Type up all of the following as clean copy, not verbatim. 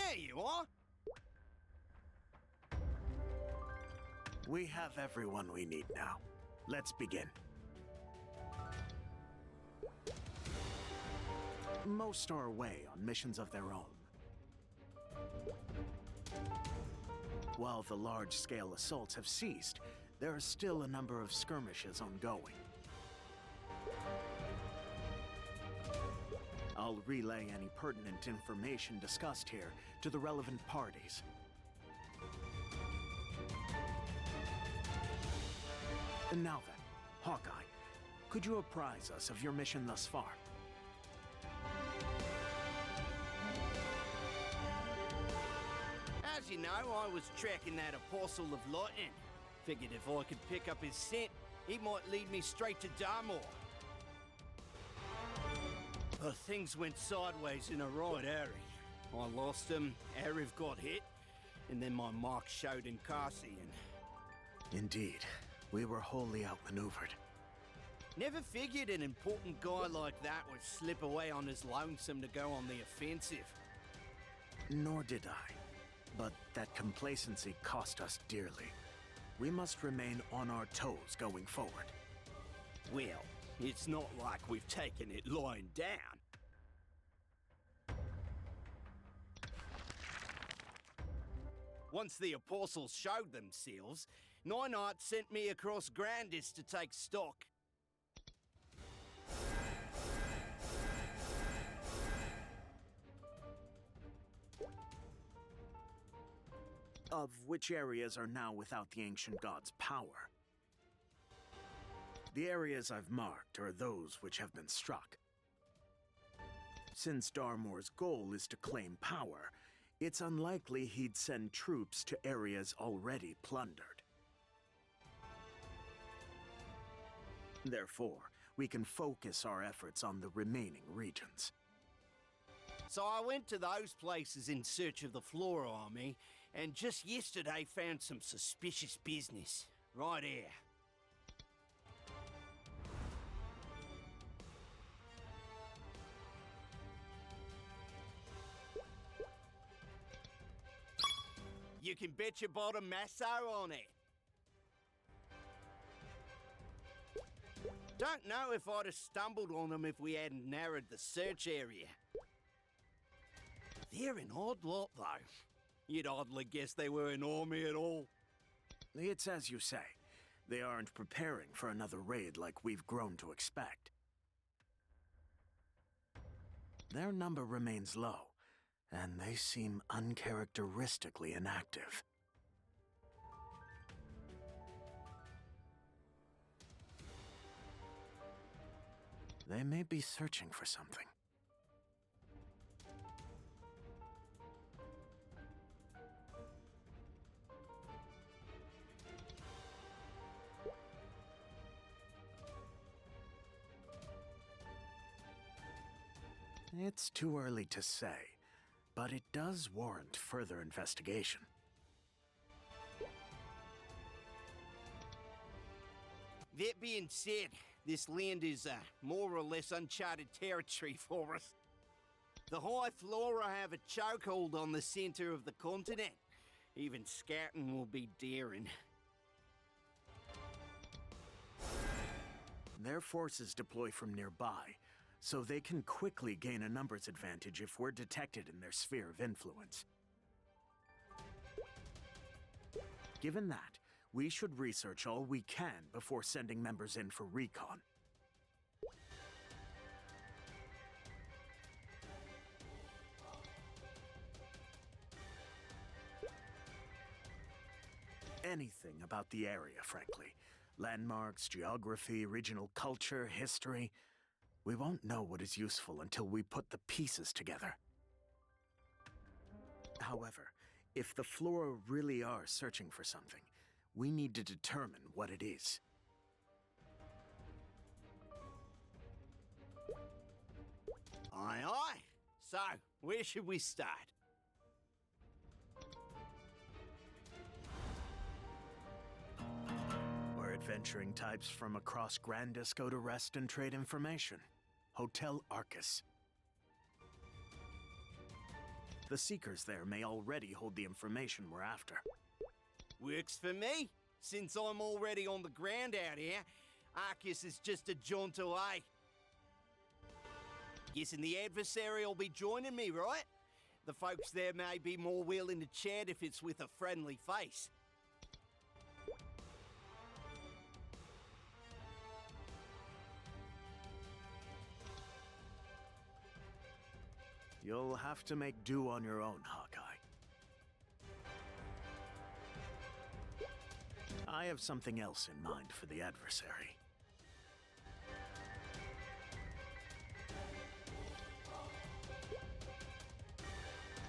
There you are. We have everyone we need now. Let's begin. Most are away on missions of their own. While the large-scale assaults have ceased, there are still a number of skirmishes ongoing. I'll relay any pertinent information discussed here to the relevant parties. And now then, Hawkeye, could you apprise us of your mission thus far? As you know, I was tracking that Apostle of Lightning. Figured if I could pick up his scent, he might lead me straight to Darmor. But things went sideways in a right hurry. I lost him, Arif got hit, and then my mark showed in Cassian. Indeed, we were wholly outmaneuvered. Never figured an important guy like that would slip away on his lonesome to go on the offensive. Nor did I. But that complacency cost us dearly. We must remain on our toes going forward. Well, it's not like we've taken it lying down. Once the apostles showed themselves, Nineheart sent me across Grandis to take stock. Of which areas are now without the ancient god's power? The areas I've marked are those which have been struck. Since Darmor's goal is to claim power, it's unlikely he'd send troops to areas already plundered. Therefore, we can focus our efforts on the remaining regions. So I went to those places in search of the Flora army, and just yesterday found some suspicious business. Right here. You can bet your bottom Masso on it. Don't know if I'd have stumbled on them if we hadn't narrowed the search area. They're an odd lot, though. You'd hardly guess they were an army at all. It's as you say. They aren't preparing for another raid like we've grown to expect. Their number remains low, and they seem uncharacteristically inactive. They may be searching for something. It's too early to say, but it does warrant further investigation. That being said, this land is more or less uncharted territory for us. The High Flora have a chokehold on the center of the continent. Even scouting will be daring. Their forces deploy from nearby, so they can quickly gain a numbers advantage if we're detected in their sphere of influence. Given that, we should research all we can before sending members in for recon. Anything about the area, frankly. Landmarks, geography, regional culture, history. We won't know what is useful until we put the pieces together. However, if the Flora really are searching for something, we need to determine what it is. Aye, aye. So, where should we start? Where adventuring types from across Grandis go to rest and trade information. Hotel Arcus. The Seekers there may already hold the information we're after. Works for me. Since I'm already on the ground out here, Arcus is just a jaunt away. Guessing the adversary will be joining me, right? The folks there may be more willing to chat if it's with a friendly face. You'll have to make do on your own, Hawkeye. I have something else in mind for the adversary.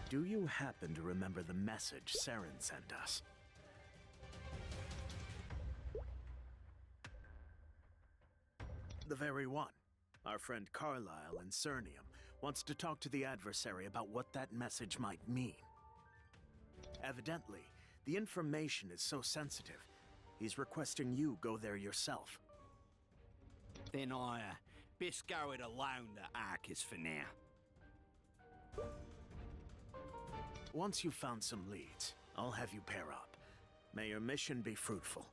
Do you happen to remember the message Saren sent us? The very one. Our friend Carlyle in Cernium wants to talk to the adversary about what that message might mean. Evidently, the information is so sensitive, he's requesting you go there yourself. Then I best go it alone to Arcus for now. Once you've found some leads, I'll have you pair up. May your mission be fruitful.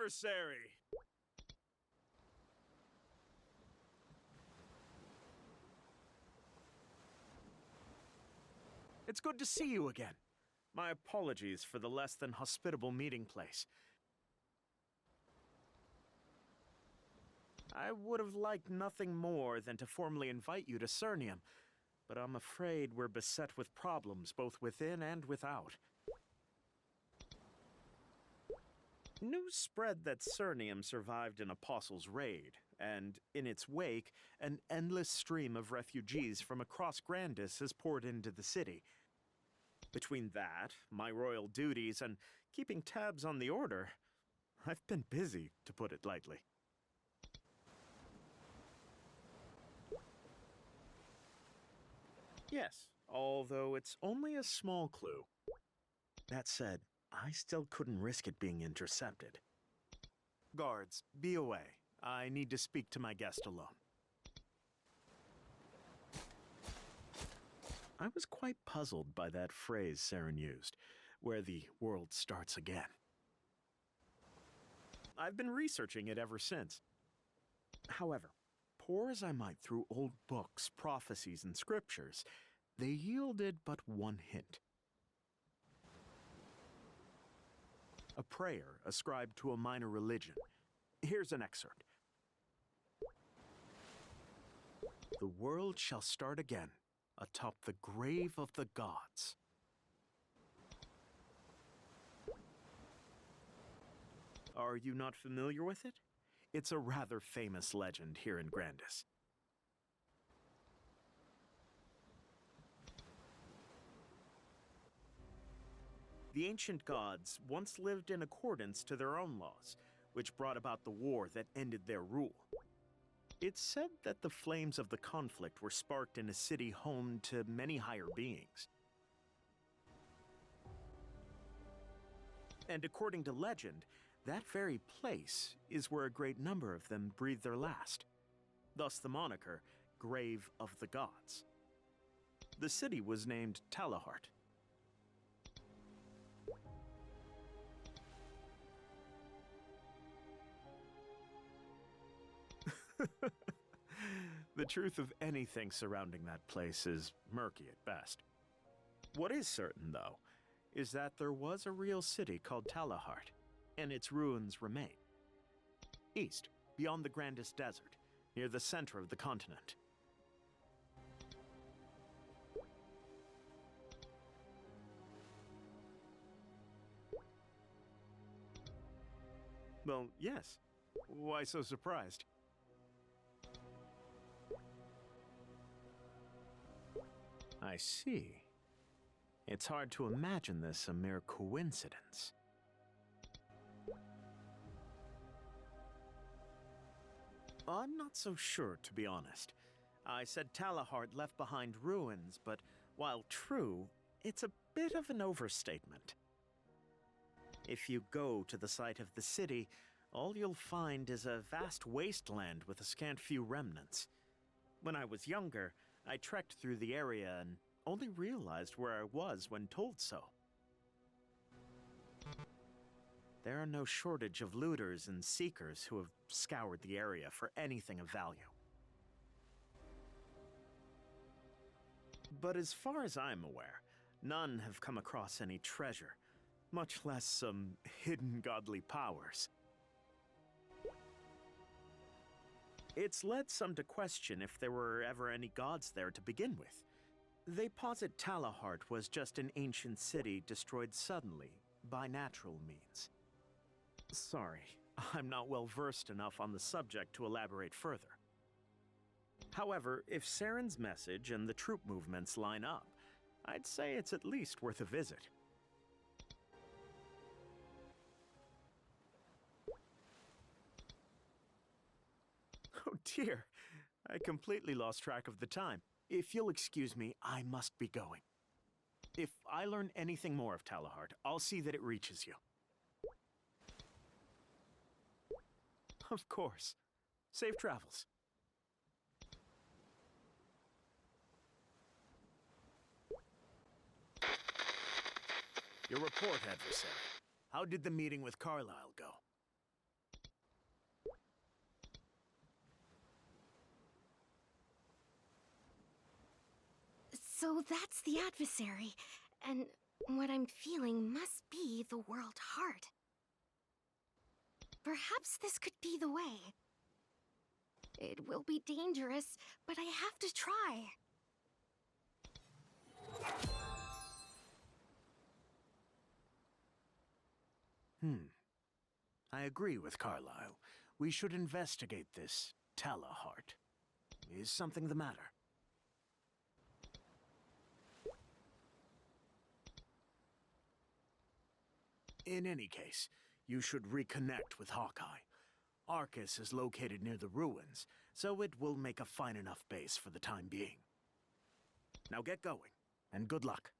Adversary! It's good to see you again. My apologies for the less than hospitable meeting place. I would have liked nothing more than to formally invite you to Cernium, but I'm afraid we're beset with problems both within and without. News spread that Cernium survived an Apostle's raid, and in its wake, an endless stream of refugees from across Grandis has poured into the city. Between that, my royal duties, and keeping tabs on the Order, I've been busy, to put it lightly. Yes, although it's only a small clue. That said, I still couldn't risk it being intercepted. Guards, be away. I need to speak to my guest alone. I was quite puzzled by that phrase Saren used, where the world starts again. I've been researching it ever since. However, pour as I might through old books, prophecies, and scriptures, they yielded but one hint. A prayer ascribed to a minor religion. Here's an excerpt. The world shall start again atop the grave of the gods. Are you not familiar with it? It's a rather famous legend here in Grandis. The ancient gods once lived in accordance to their own laws, which brought about the war that ended their rule. It's said that the flames of the conflict were sparked in a city home to many higher beings. And according to legend, that very place is where a great number of them breathed their last. Thus the moniker, Grave of the Gods. The city was named Tallahart. The truth of anything surrounding that place is murky at best. What is certain, though, is that there was a real city called Tallahart, and its ruins remain. East, beyond the Grandis Desert, near the center of the continent. Well, yes. Why so surprised? I see. It's hard to imagine this a mere coincidence. I'm not so sure, to be honest. I said Tallahart left behind ruins, but while true, it's a bit of an overstatement. If you go to the site of the city, all you'll find is a vast wasteland with a scant few remnants. When I was younger, I trekked through the area and only realized where I was when told so. There are no shortage of looters and seekers who have scoured the area for anything of value. But as far as I'm aware, none have come across any treasure, much less some hidden godly powers. It's led some to question if there were ever any gods there to begin with. They posit Tallahart was just an ancient city destroyed suddenly by natural means. Sorry, I'm not well versed enough on the subject to elaborate further. However, if Saren's message and the troop movements line up, I'd say it's at least worth a visit. Oh dear, I completely lost track of the time. If you'll excuse me, I must be going. If I learn anything more of Tallahart, I'll see that it reaches you. Of course. Safe travels. Your report, adversary. How did the meeting with Carlyle go? So that's the adversary, and what I'm feeling must be the world heart. Perhaps this could be the way. It will be dangerous, but I have to try. I agree with Carlyle. We should investigate this Tallahart. Is something the matter? In any case, you should reconnect with Hawkeye. Arcus is located near the ruins, so it will make a fine enough base for the time being. Now get going, and good luck.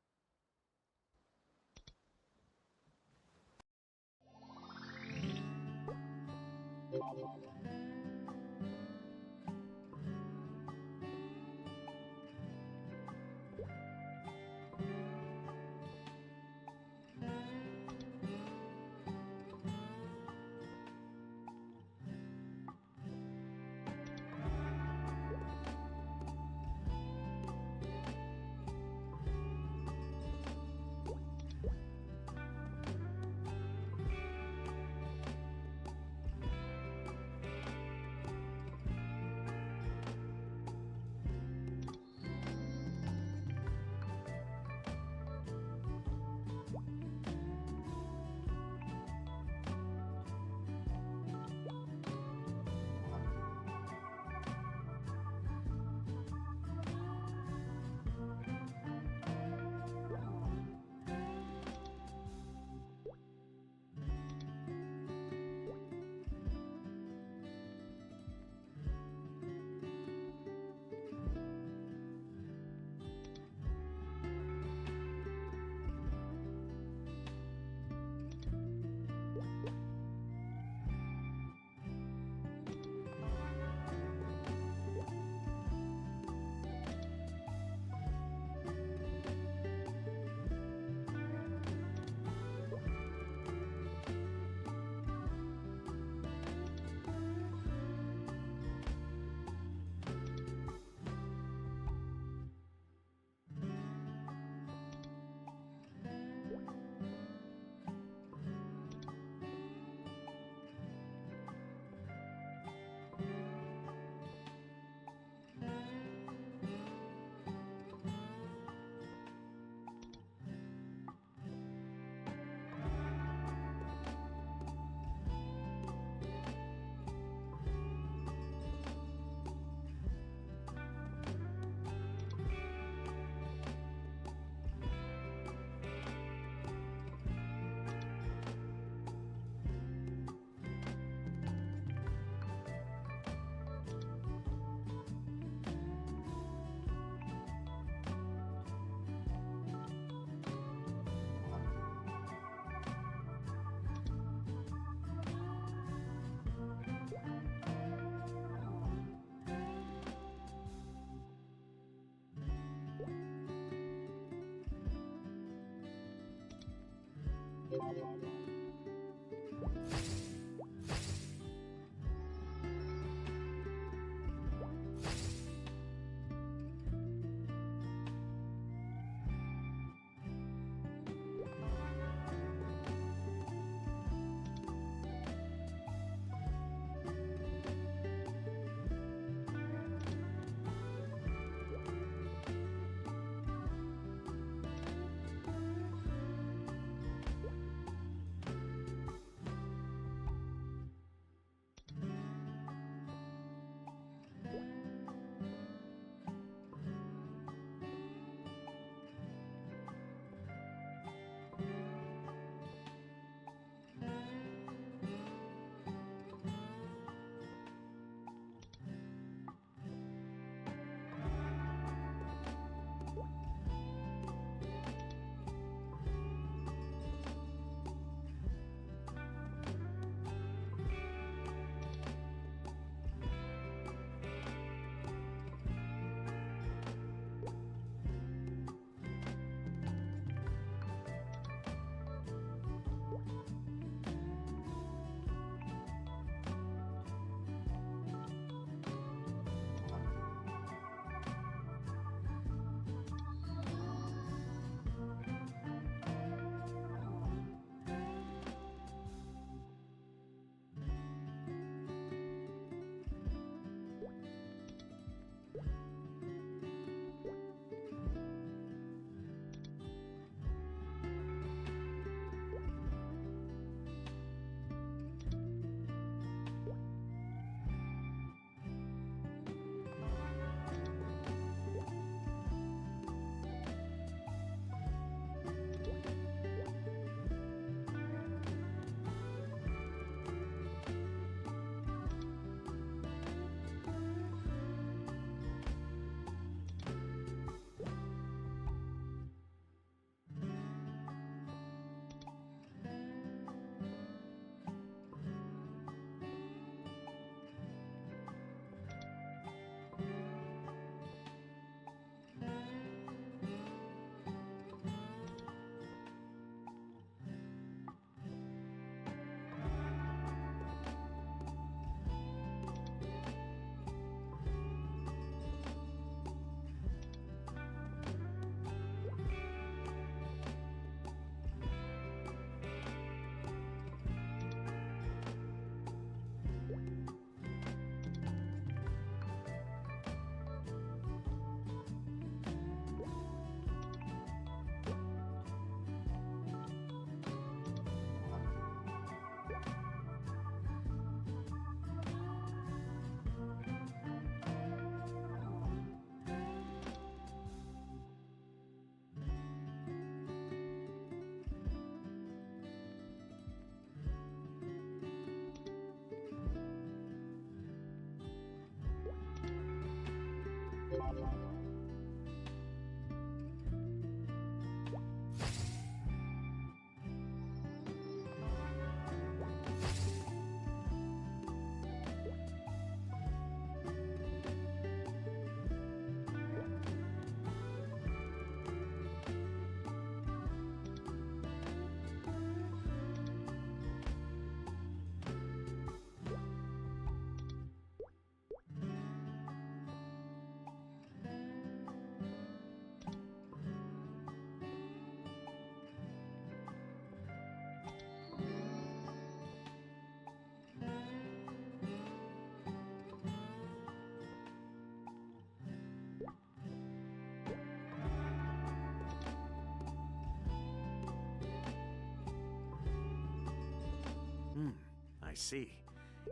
see.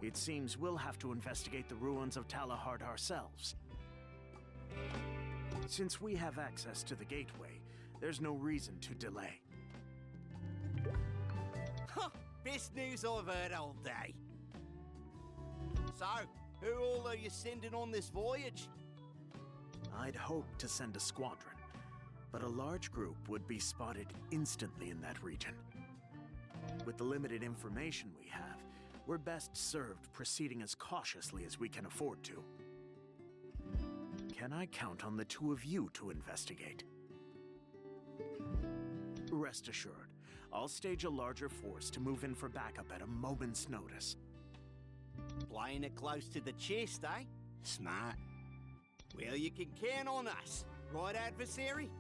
It seems we'll have to investigate the ruins of Tallahart ourselves. Since we have access to the gateway, there's no reason to delay. Huh, best news I've heard all day. So, who all are you sending on this voyage? I'd hoped to send a squadron, but a large group would be spotted instantly in that region. With the limited information we have, we're best served proceeding as cautiously as we can afford to. Can I count on the two of you to investigate? Rest assured, I'll stage a larger force to move in for backup at a moment's notice. Playing it close to the chest, eh? Smart. Well, you can count on us, right, adversary?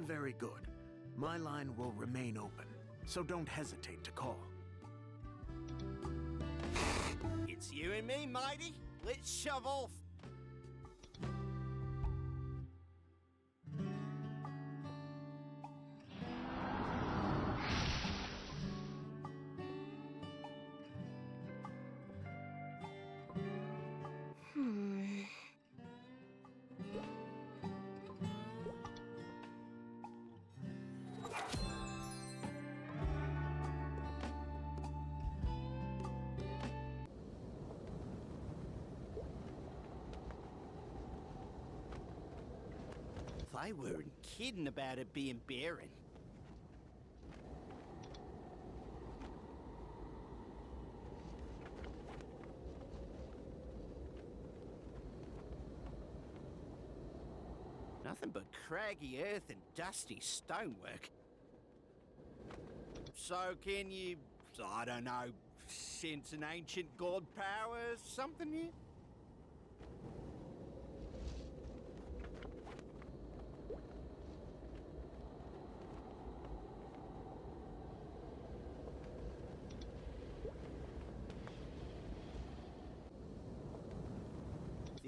Very good. My line will remain open, so don't hesitate to call. It's you and me, matey. Let's shove off. They weren't kidding about it being barren. Nothing but craggy earth and dusty stonework. So can you, I don't know, sense an ancient god power or something here?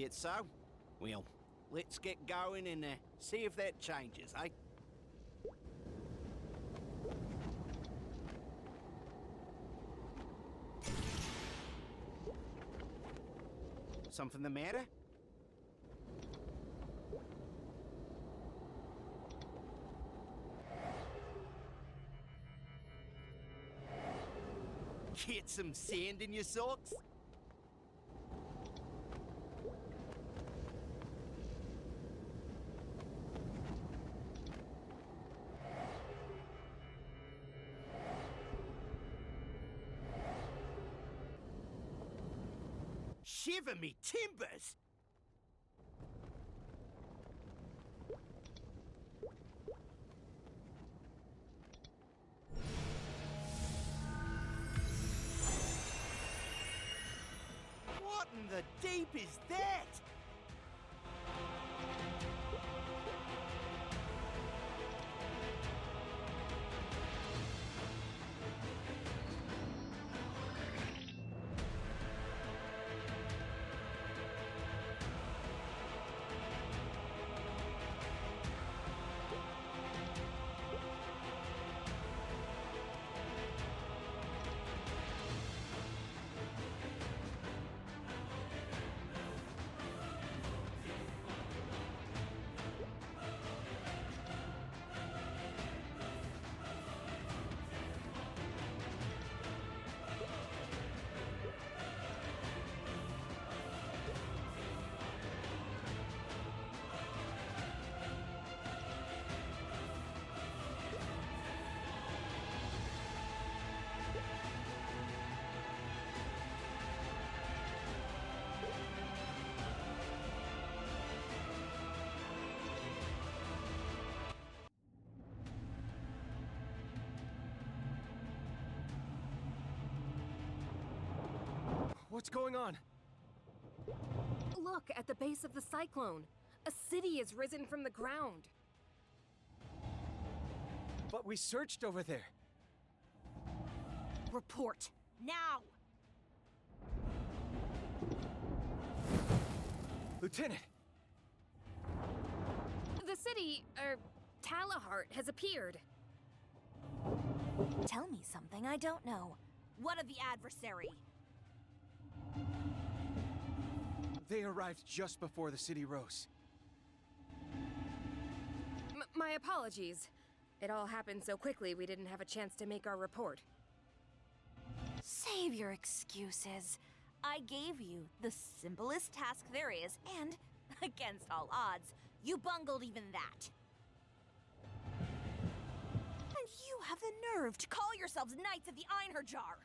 It's so? Well, let's get going and see if that changes, eh? Something the matter? Get some sand in your socks? Shiver me timbers! What in the deep is that? What's going on? Look at the base of the cyclone. A city has risen from the ground. But we searched over there. Report, now! Lieutenant! The city, Tallahart, has appeared. Tell me something I don't know. What of the adversary? They arrived just before the city rose. My apologies. It all happened so quickly we didn't have a chance to make our report. Save your excuses. I gave you the simplest task there is, and, against all odds, you bungled even that. And you have the nerve to call yourselves Knights of the Einherjar!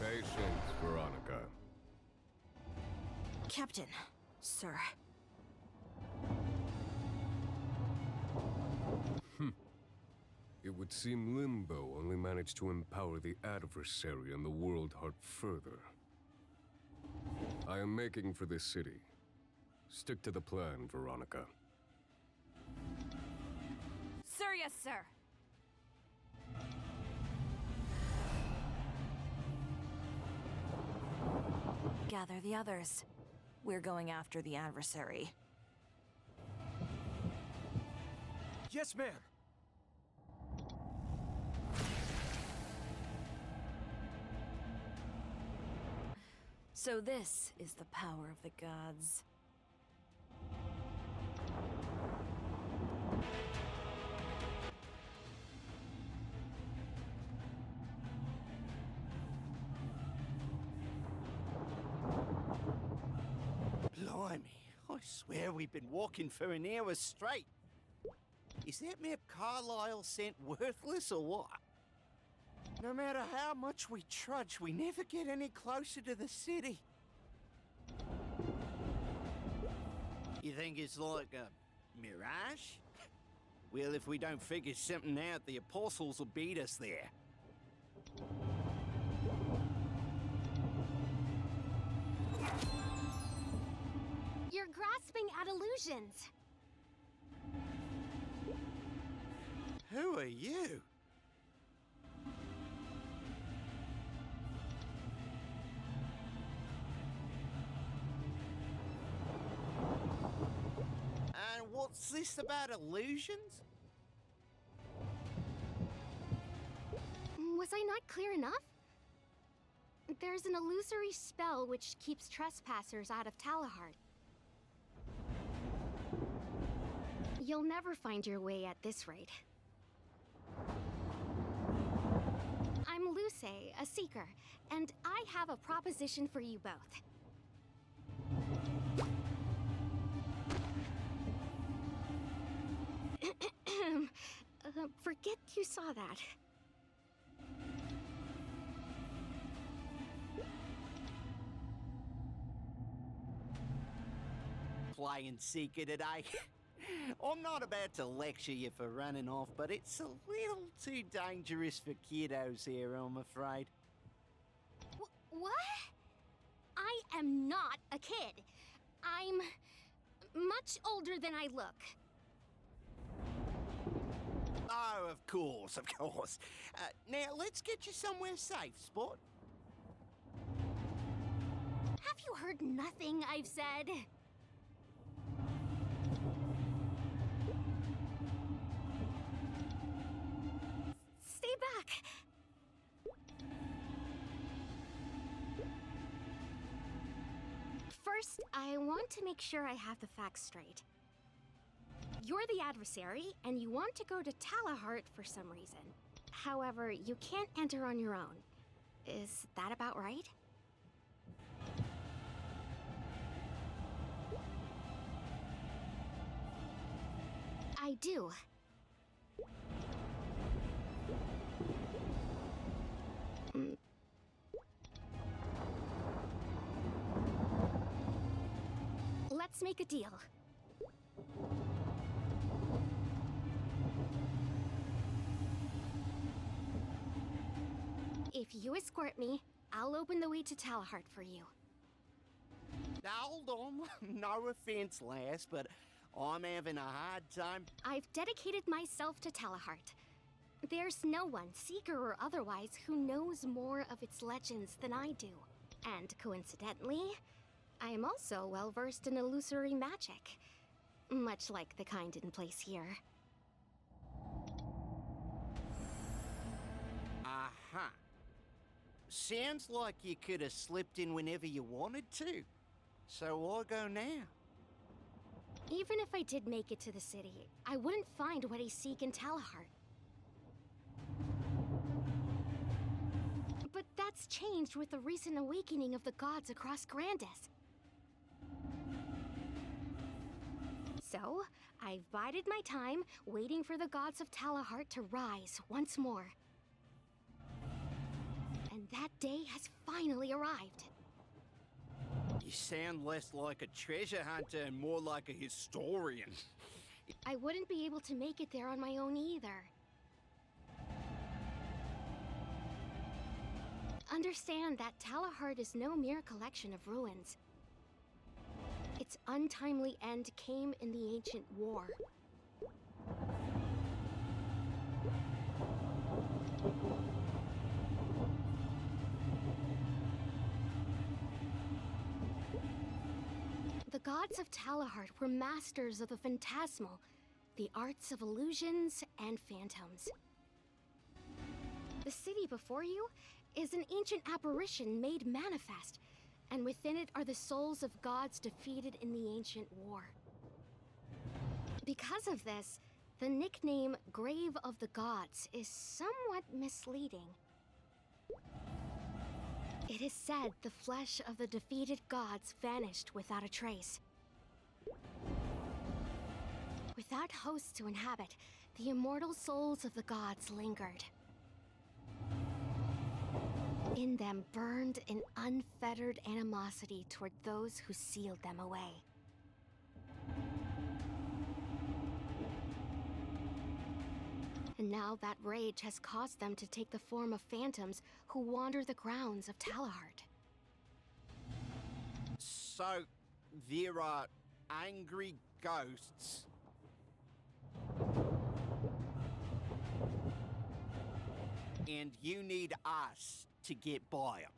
Patience, Veronica. Captain, sir. It would seem Limbo only managed to empower the adversary and the World Heart further. I am making for this city. Stick to the plan, Veronica. Sir, yes, sir. Gather the others. We're going after the adversary. Yes, ma'am. So this is the power of the gods. Blimey, I swear we've been walking for an hour straight. Is that map Carlisle sent worthless or what? No matter how much we trudge, we never get any closer to the city. You think it's like a mirage? Well, if we don't figure something out, the apostles will beat us there. You're grasping at illusions. Who are you? And what's this about illusions? Was I not clear enough? There's an illusory spell which keeps trespassers out of Tallahart. You'll never find your way at this rate. I'm Luce, a seeker, and I have a proposition for you both. Forget you saw that. Playing seeker today. I'm not about to lecture you for running off, but it's a little too dangerous for kiddos here, I'm afraid. What? I am not a kid. I'm much older than I look. Oh, of course, of course. Now, let's get you somewhere safe, Spot. Have you heard nothing I've said? Stay back. First, I want to make sure I have the facts straight. You're the adversary, and you want to go to Tallahart for some reason. However, you can't enter on your own. Is that about right? I do. Let's make a deal. If you escort me, I'll open the way to Tallahart for you. Now, hold on. No offense, lass, but I'm having a hard time. I've dedicated myself to Tallahart. There's no one, seeker or otherwise, who knows more of its legends than I do. And coincidentally, I am also well versed in illusory magic. much like the kind in place here. Aha. Sounds like you could have slipped in whenever you wanted to. So why go now? Even if I did make it to the city, I wouldn't find what I seek in Tallahart. But that's changed with the recent awakening of the gods across Grandis. So, I've bided my time, waiting for the gods of Tallahart to rise once more. And that day has finally arrived. You sound less like a treasure hunter and more like a historian. I wouldn't be able to make it there on my own either. Understand that Tallahart is no mere collection of ruins. Its untimely end came in the ancient war. The gods of Tallahart were masters of the phantasmal, the arts of illusions and phantoms. The city before you is an ancient apparition made manifest, and within it are the souls of gods defeated in the ancient war. Because of this, the nickname Grave of the Gods is somewhat misleading. It is said the flesh of the defeated gods vanished without a trace. Without hosts to inhabit, the immortal souls of the gods lingered. In them burned an unfettered animosity toward those who sealed them away. And now that rage has caused them to take the form of phantoms who wander the grounds of Tallahart. So, there are angry ghosts. And you need us to get by them.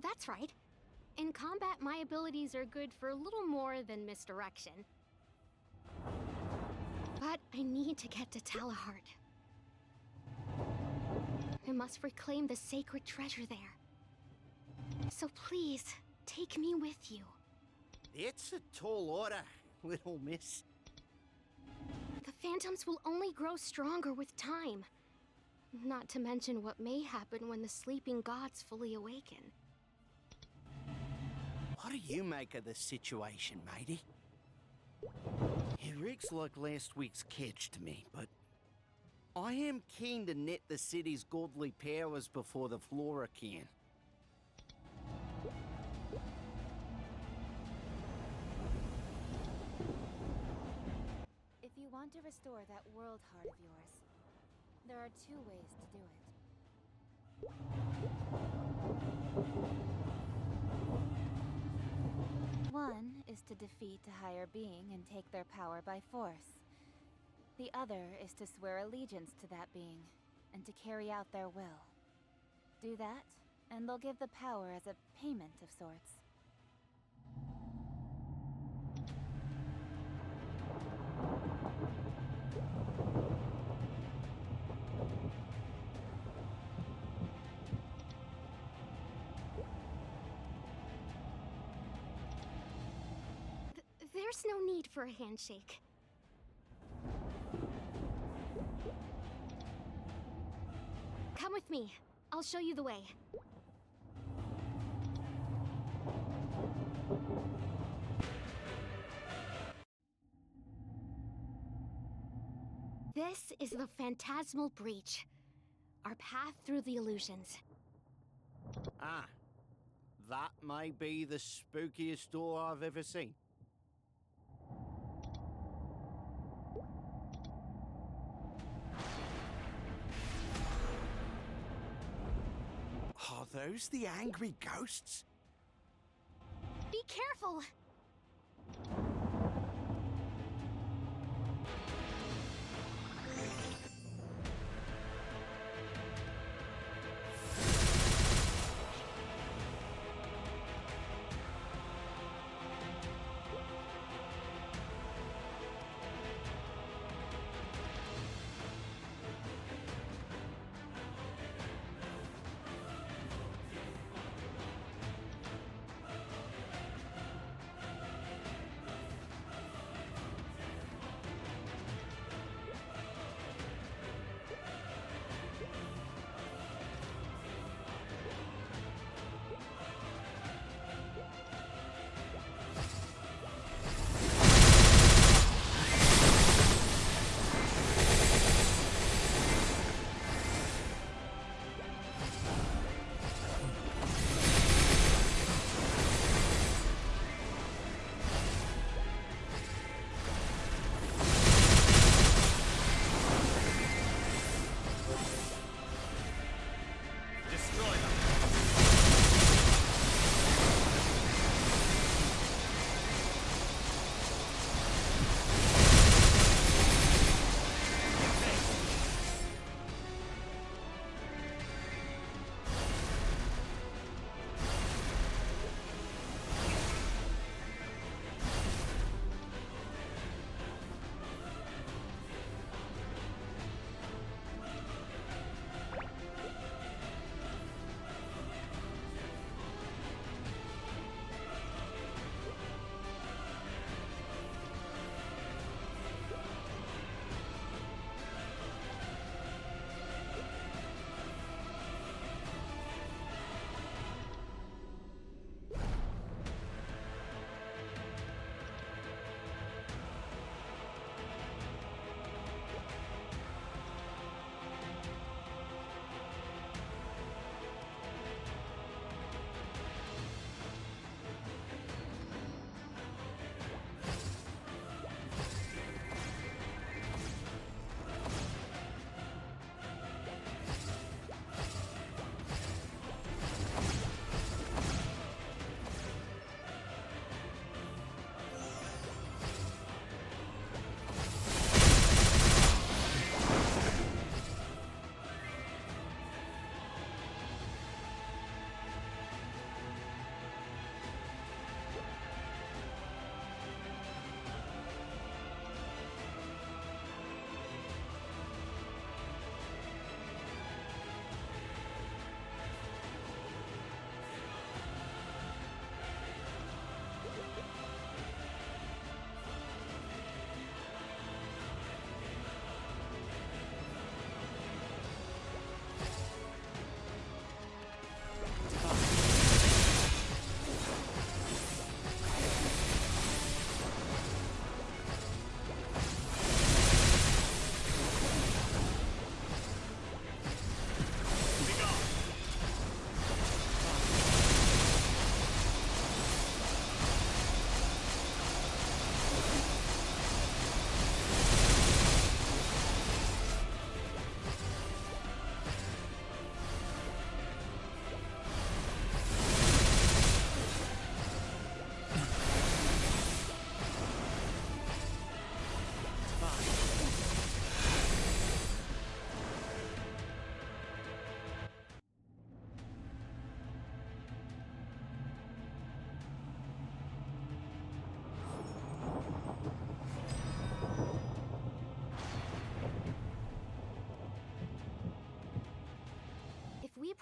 That's right. In combat, my abilities are good for a little more than misdirection. But I need to get to Tallahart. I must reclaim the sacred treasure there. So please, take me with you. It's a tall order, little miss. The phantoms will only grow stronger with time. Not to mention what may happen when the sleeping gods fully awaken. What do you make of the situation, matey? It reeks like last week's catch to me, but I am keen to net the city's godly powers before the Flora can. If you want to restore that world heart of yours, there are two ways to do it. One is to defeat a higher being and take their power by force. The other is to swear allegiance to that being, and to carry out their will. Do that, and they'll give the power as a payment of sorts. There's no need for a handshake. Come with me. I'll show you the way. This is the Phantasmal Breach. Our path through the illusions. Ah, that may be the spookiest door I've ever seen. Are those the angry ghosts? Be careful!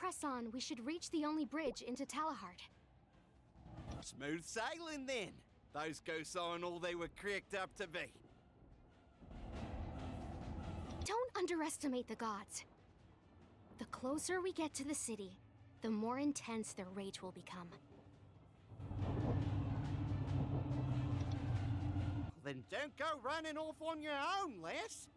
press on, we should reach the only bridge into Tallahart. Smooth sailing then. Those ghosts aren't all they were cracked up to be. Don't underestimate the gods. The closer we get to the city, the more intense their rage will become. Then don't go running off on your own, lass.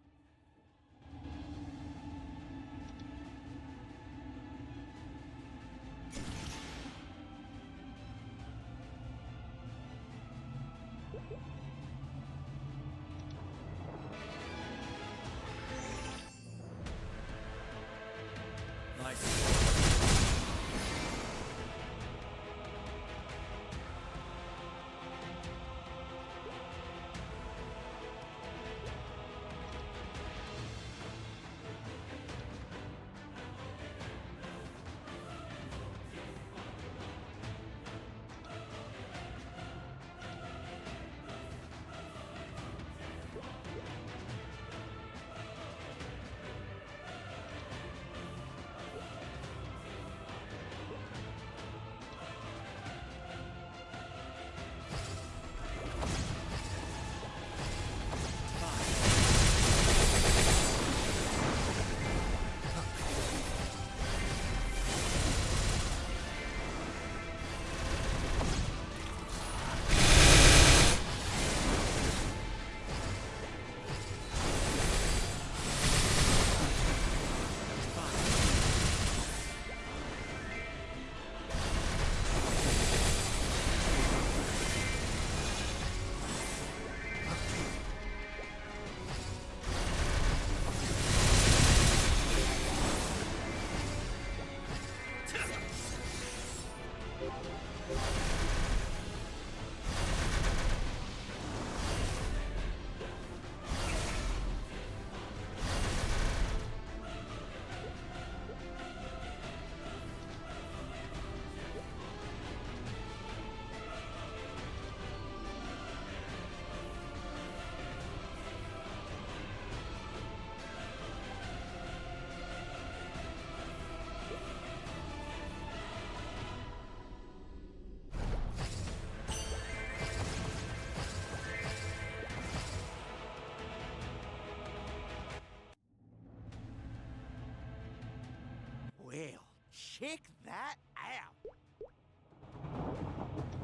Well, check that out.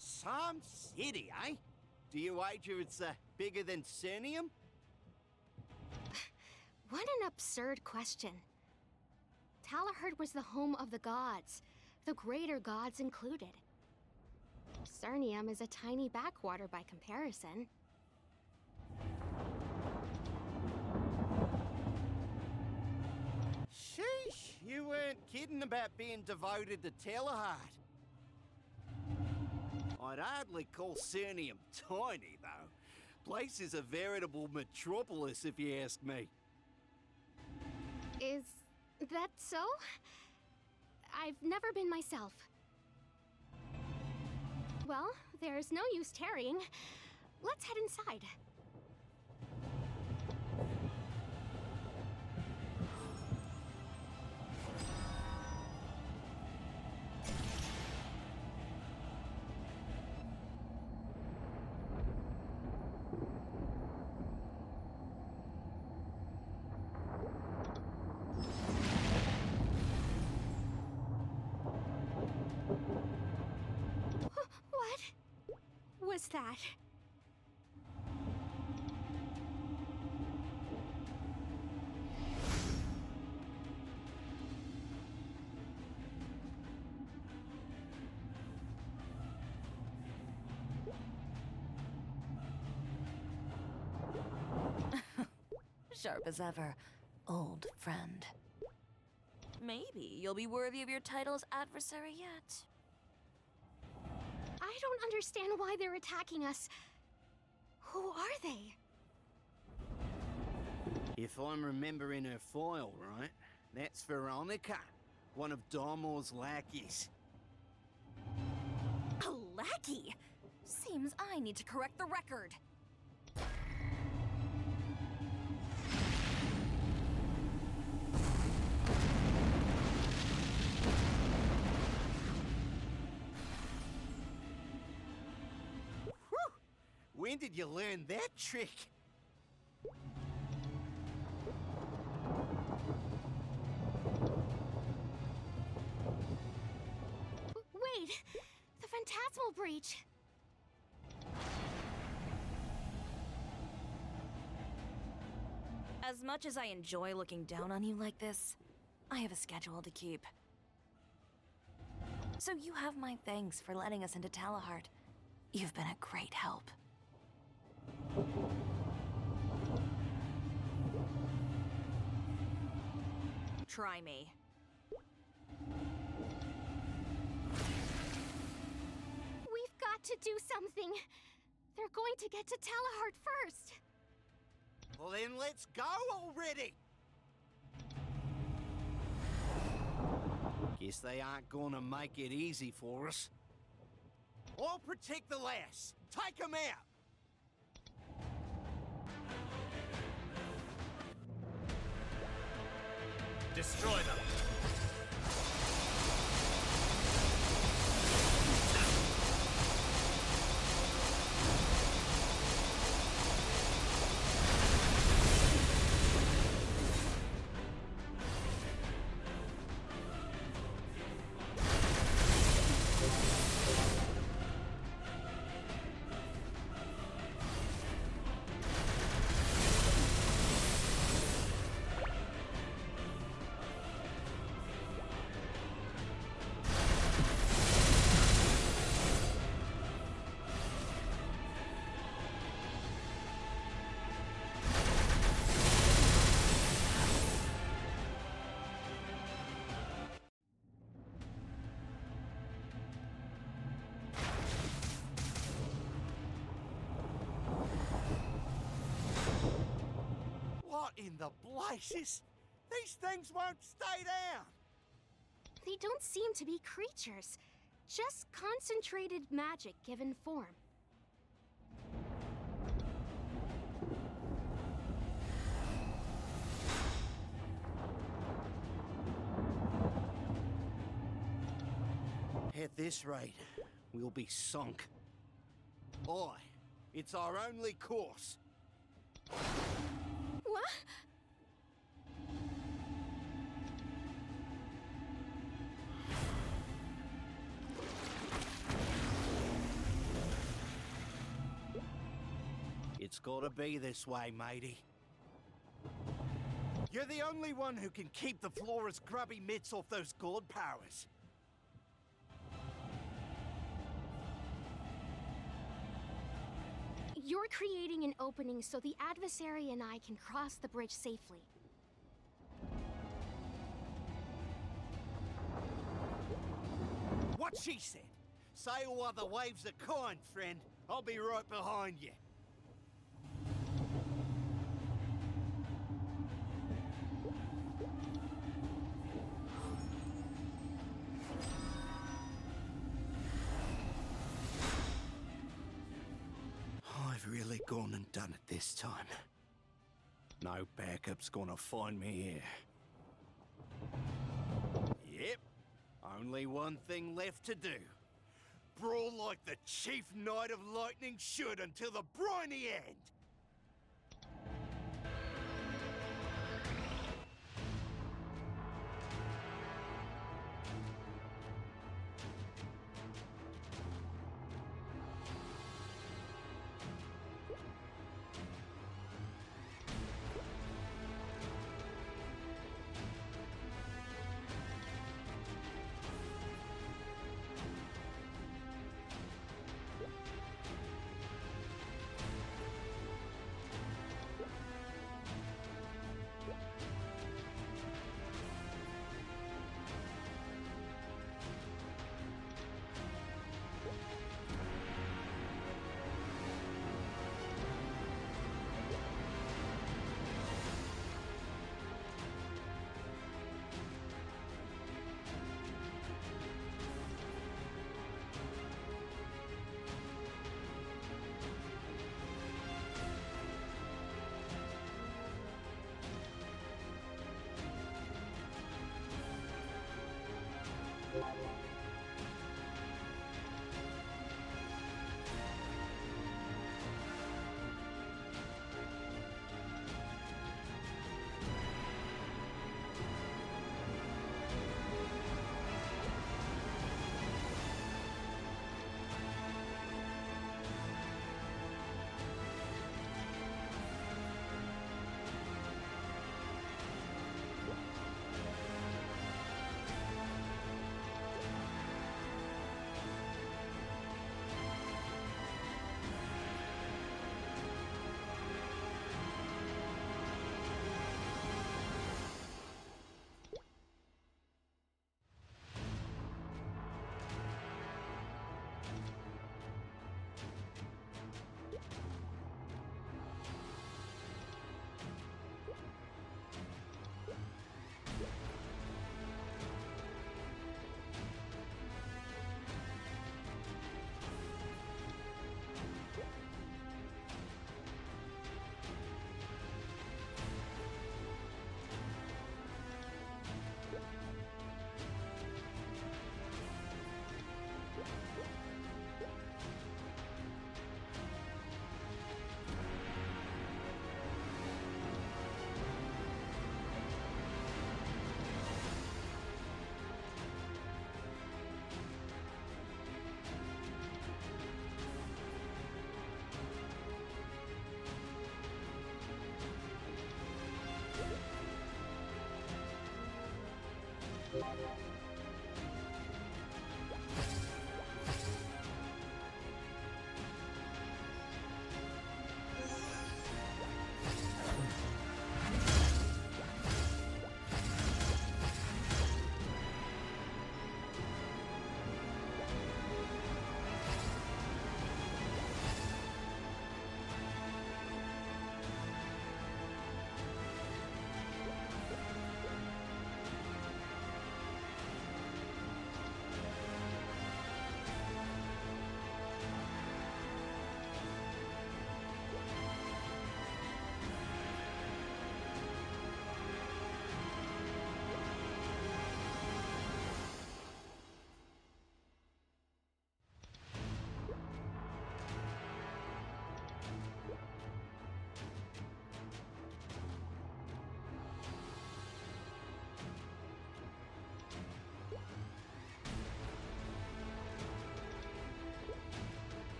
Some city, eh? Do you wager it's bigger than Cernium? What an absurd question. Tallahart was the home of the gods, the greater gods included. Cernium is a tiny backwater by comparison. Sheesh, you weren't kidding about being devoted to Tallahart. I'd hardly call Cernium tiny, though. Place is a veritable metropolis, if you ask me. Is that so? I've never been myself. Well, there's no use tarrying. Let's head inside. What was that? Sharp as ever, old friend. Maybe you'll be worthy of your title as adversary yet. I don't understand why they're attacking us. Who are they? If I'm remembering her file right, that's Veronica, one of Darmor's lackeys. A lackey? Seems I need to correct the record. When did you learn that trick? Wait! The Phantasmal Breach! As much as I enjoy looking down on you like this, I have a schedule to keep. So you have my thanks for letting us into Tallahart. You've been a great help. Try me. We've got to do something! They're going to get to Tallahart first! Well then, let's go already! Guess they aren't gonna make it easy for us. I'll protect the lass. Take them out! Destroy them! What in the blazes? These things won't stay down! They don't seem to be creatures, just concentrated magic given form. At this rate, we'll be sunk. Aye, it's our only course. What? It's gotta be this way, matey. You're the only one who can keep the Flora's grubby mitts off those god powers. You're creating an opening so the adversary and I can cross the bridge safely. What she said. Sail while the waves are kind, friend. I'll be right behind you. I've really gone and done it this time. No backup's gonna find me here. Yep, only one thing left to do. Brawl like the Chief Knight of Lightning should until the briny end!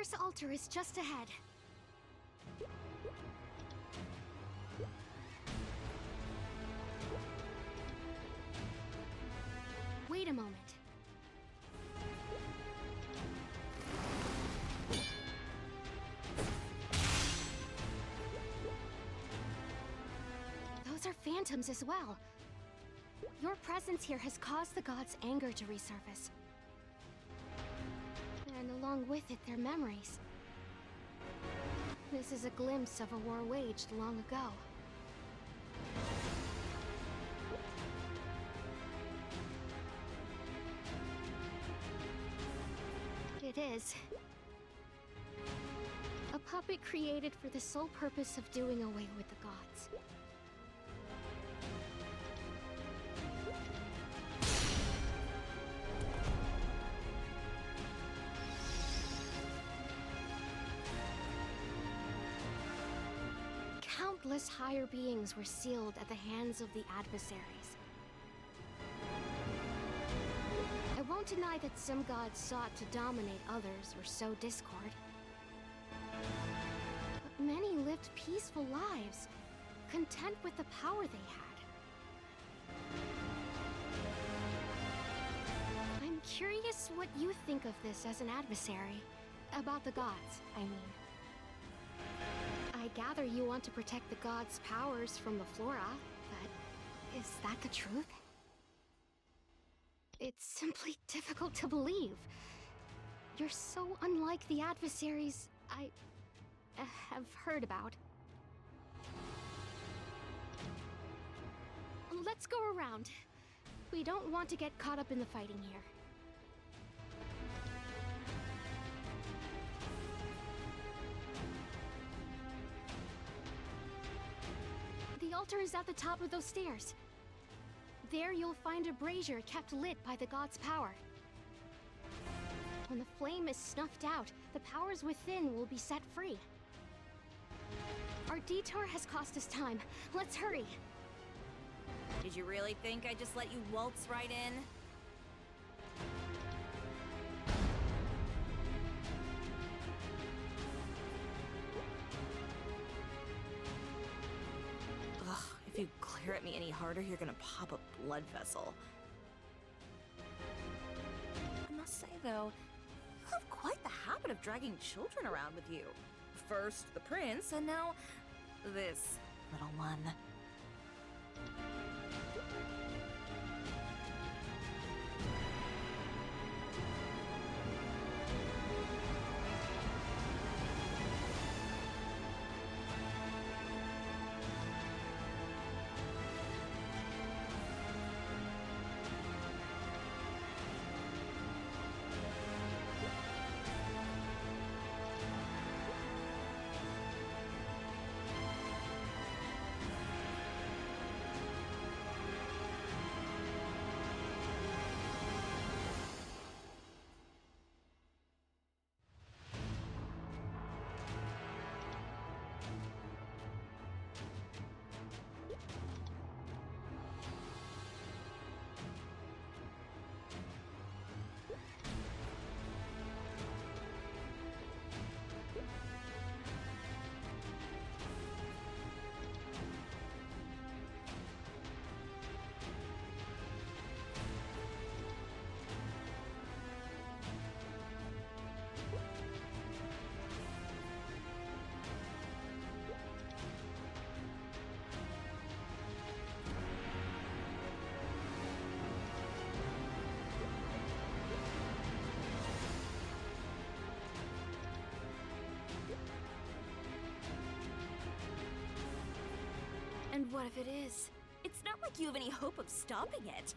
first altar is just ahead. Wait a moment. Those are phantoms as well. Your presence here has caused the gods' anger to resurface. And along with it, their memories. This is a glimpse of a war waged long ago. It is. A puppet created for the sole purpose of doing away with the gods. Countless higher beings were sealed at the hands of the adversaries. I won't deny that some gods sought to dominate others or sow discord. But many lived peaceful lives, content with the power they had. I'm curious what you think of this as an adversary. About the gods, I mean. I gather you want to protect the gods' powers from the flora, but is that the truth? It's simply difficult to believe. You're so unlike the adversaries I have heard about. Let's go around. We don't want to get caught up in the fighting here. The altar is at the top of those stairs. There you'll find a brazier kept lit by the god's power. When the flame is snuffed out, the powers within will be set free. Our detour has cost us time. Let's hurry. Did you really think I just let you waltz right in? Ugh, if you glare at me any harder, you're gonna pop a blood vessel. I must say, though, you have quite the habit of dragging children around with you. First the prince, and now this little one. And what if it is? It's not like you have any hope of stopping it.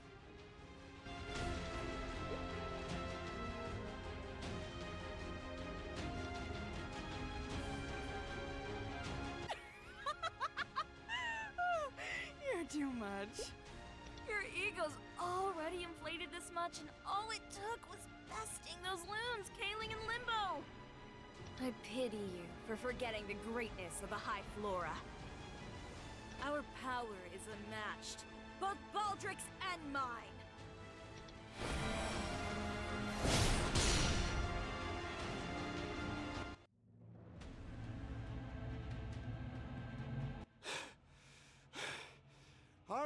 You're too much. Your ego's already inflated this much, and all it took was besting those loons, Kaling and Limbo. I pity you for forgetting the greatness of the High Flora. Our power is unmatched, both Baldric's and mine.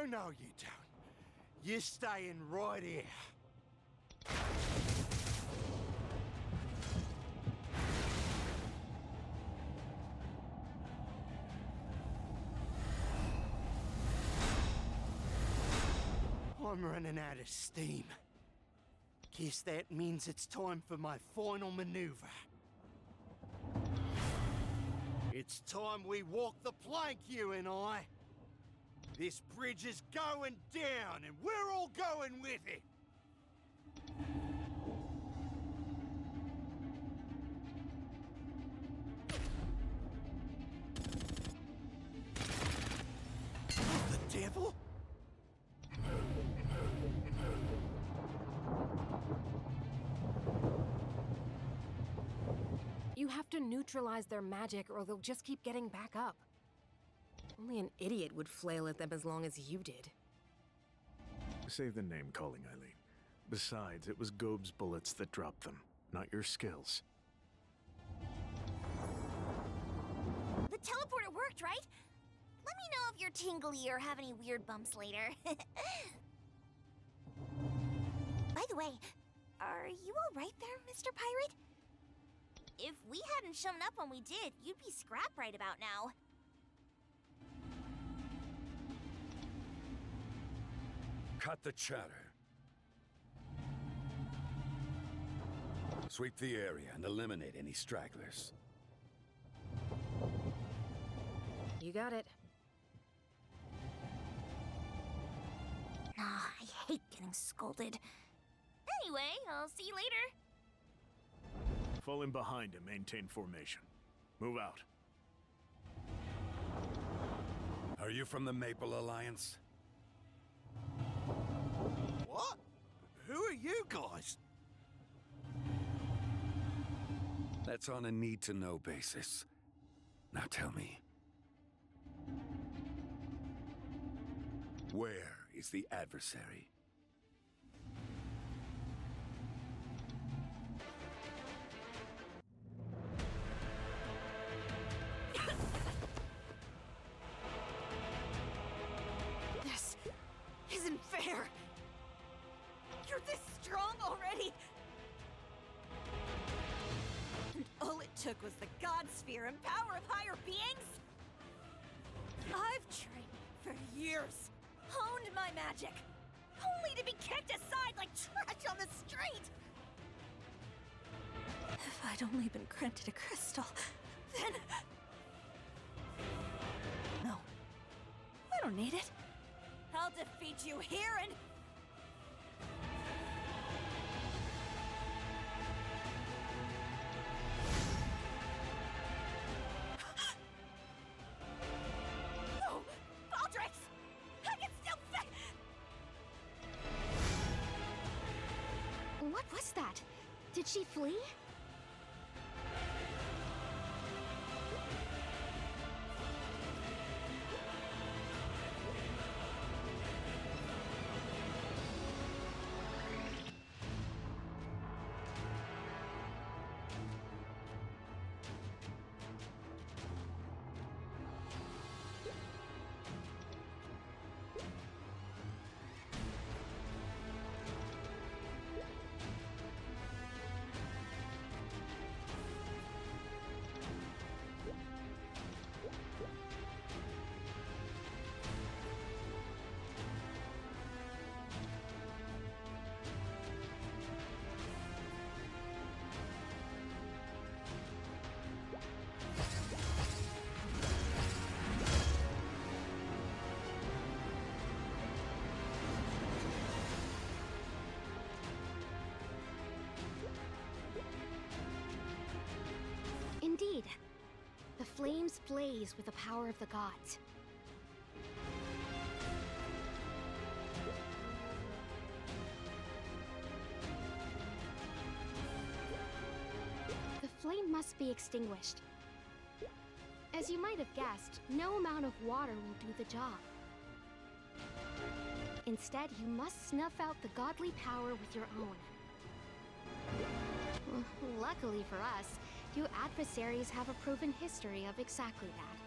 Oh, no, you don't. You're staying right here. I'm running out of steam. Guess that means it's time for my final maneuver. It's time we walk the plank, you and I. This bridge is going down, and we're all going with it. The devil? You have to neutralize their magic or they'll just keep getting back up. Only an idiot would flail at them as long as you did. Save the name calling, Eileen. Besides, it was Gobe's bullets that dropped them, not your skills. The teleporter worked, right? Let me know if you're tingly or have any weird bumps later. By the way, are you all right there, Mr. Pirate? If we hadn't shown up when we did, you'd be scrap right about now. Cut the chatter. Sweep the area and eliminate any stragglers. You got it. Ah, I hate getting scolded. Anyway, I'll see you later. Fall in behind and maintain formation. Move out. Are you from the Maple Alliance? What? Who are you guys? That's on a need-to-know basis. Now tell me. Where is the adversary? This isn't fair. You're this strong already. And all it took was the God Sphere and power of higher beings? I've trained for years, honed my magic, only to be kicked aside like trash on the street. If I'd only been granted a crystal, then... No, I don't need it. I'll defeat you here and... No! Baldrix! I can still What was that? Did she flee? Indeed. The flames blaze with the power of the gods. The flame must be extinguished. As you might have guessed, no amount of water will do the job. Instead, you must snuff out the godly power with your own. Luckily for us, you adversaries have a proven history of exactly that.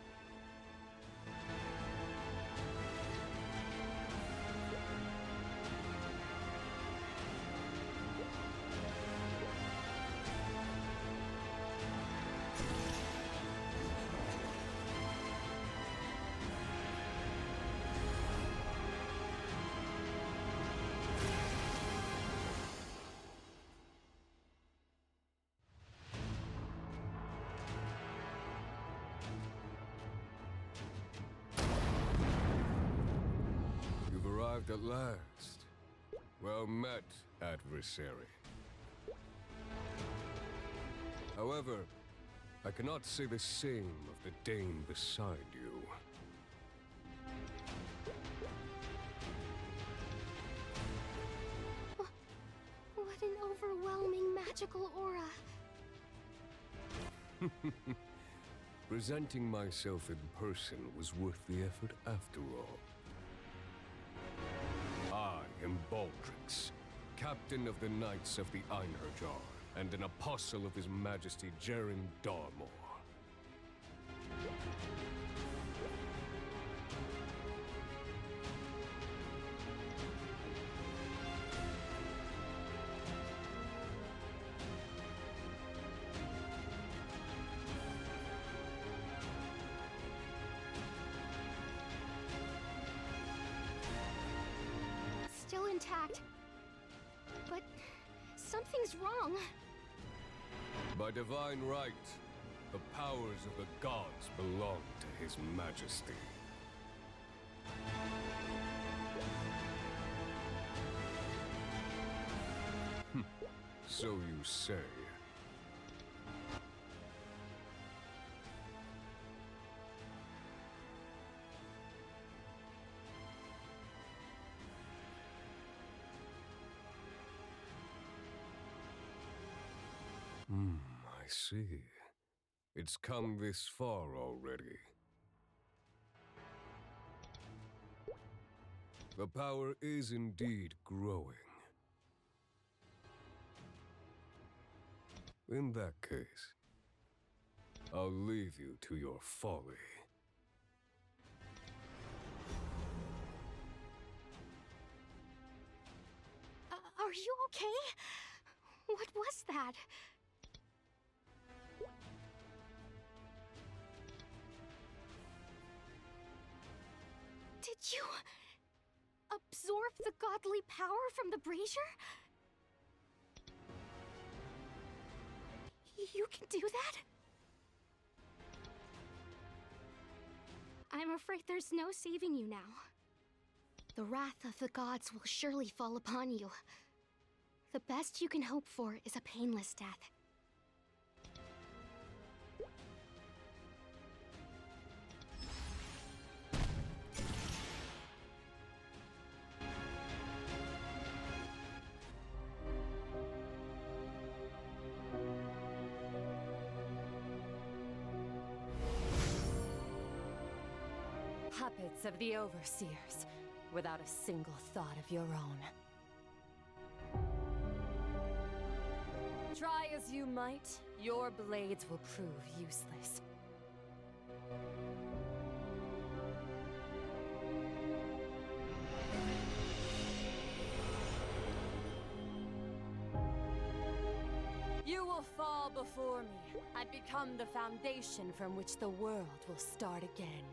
arrived at last. Well met, adversary. However, I cannot say the same of the Dane beside you. What an overwhelming magical aura. Presenting myself in person was worth the effort after all. I am Baldrix, captain of the Knights of the Einherjar, and an apostle of His Majesty Jaren Darmor. Still intact. But something's wrong. By divine right, the powers of the gods belong to His Majesty. So you say. I see. It's come this far already. The power is indeed growing. In that case, I'll leave you to your folly. Are you okay? What was that? Did you absorb the godly power from the brazier? You can do that? I'm afraid there's no saving you now. The wrath of the gods will surely fall upon you. The best you can hope for is a painless death. Puppets of the Overseers, without a single thought of your own. Try as you might, your blades will prove useless. You will fall before me and become the foundation from which the world will start again.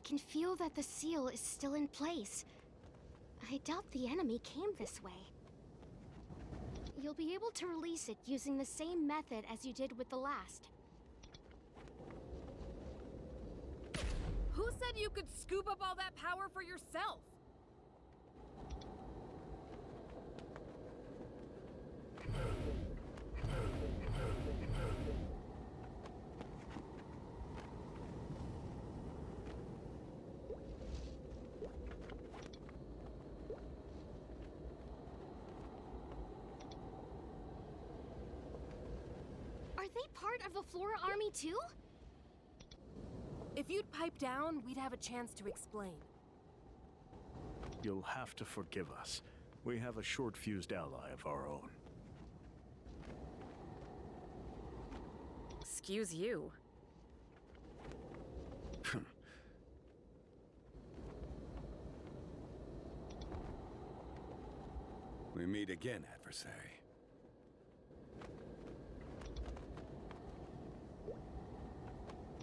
can feel that the seal is still in place. I doubt the enemy came this way. You'll be able to release it using the same method as you did with the last. Who said you could scoop up all that power for yourself? Are they part of the Flora army too? If you'd pipe down, we'd have a chance to explain. You'll have to forgive us. We have a short-fused ally of our own. Excuse you. We meet again, adversary.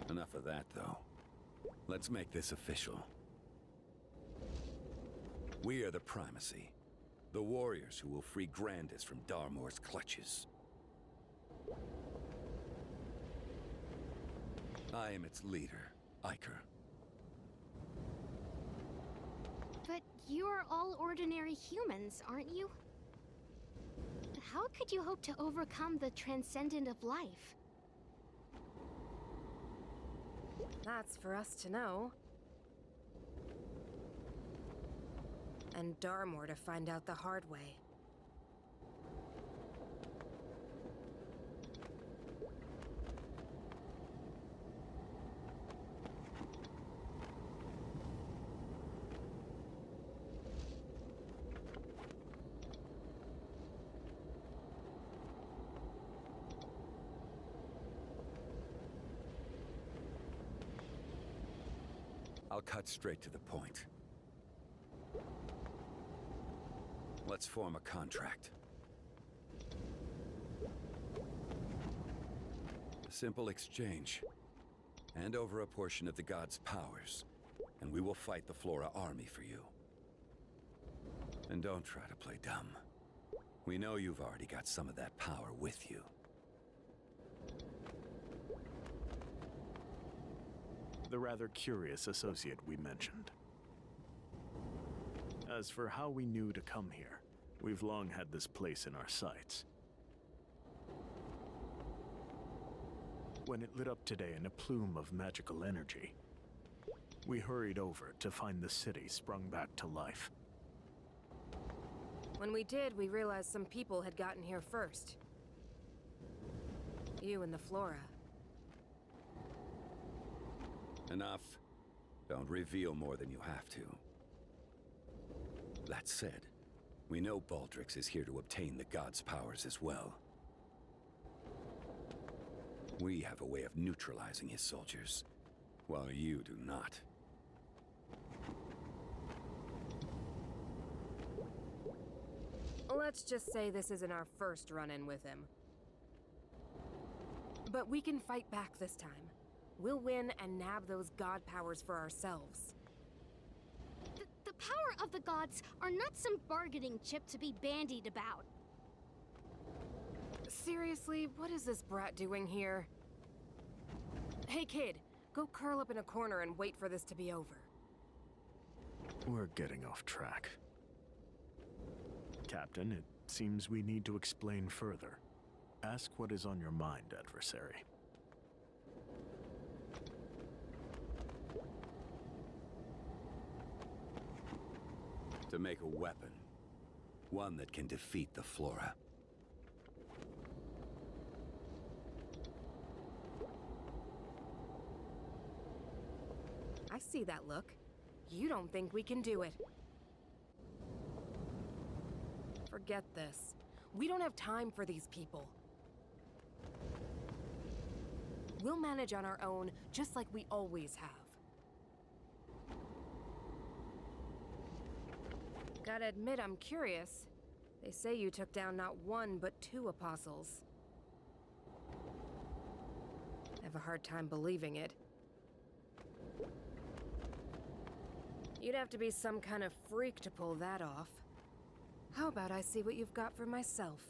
Enough of that, though. Let's make this official. We are the Primacy, the warriors who will free Grandis from Darmor's clutches. I am its leader, Iker. But you're all ordinary humans, aren't you? How could you hope to overcome the transcendent of life? That's for us to know. And Darmor to find out the hard way. I'll cut straight to the point. Let's form a contract. A simple exchange. Hand over a portion of the god's powers, and we will fight the Flora army for you. And don't try to play dumb. We know you've already got some of that power with you. The rather curious associate we mentioned. As for how we knew to come here, we've long had this place in our sights. When it lit up today in a plume of magical energy, we hurried over to find the city sprung back to life. When we did, we realized some people had gotten here first. You and the Flora. Enough. Don't reveal more than you have to. That said, we know Baldrix is here to obtain the god's powers as well. We have a way of neutralizing his soldiers, while you do not. Let's just say this isn't our first run-in with him. But we can fight back this time. We'll win and nab those god powers for ourselves. The power of the gods are not some bargaining chip to be bandied about. Seriously, what is this brat doing here? Hey kid, go curl up in a corner and wait for this to be over. We're getting off track. Captain, it seems we need to explain further. Ask what is on your mind, adversary. To make a weapon. One that can defeat the Flora. I see that look. You don't think we can do it. Forget this. We don't have time for these people. We'll manage on our own, just like we always have. Gotta admit, I'm curious. They say you took down not one, but 2 apostles. I have a hard time believing it. You'd have to be some kind of freak to pull that off. How about I see what you've got for myself?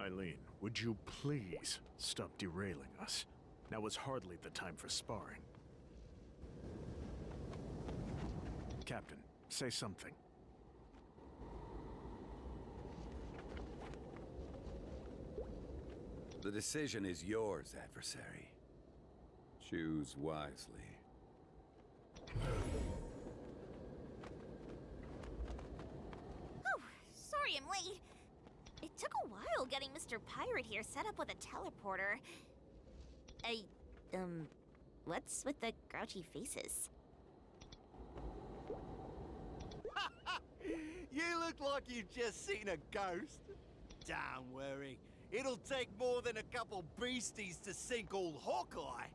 Eileen, would you please stop derailing us? Now is hardly the time for sparring. Captain, say something. The decision is yours, adversary. Choose wisely. Oh, sorry I'm late. It took a while getting Mr. Pirate here set up with a teleporter. What's with the grouchy faces? You look like you've just seen a ghost. Don't worry. It'll take more than a couple beasties to sink old Hawkeye.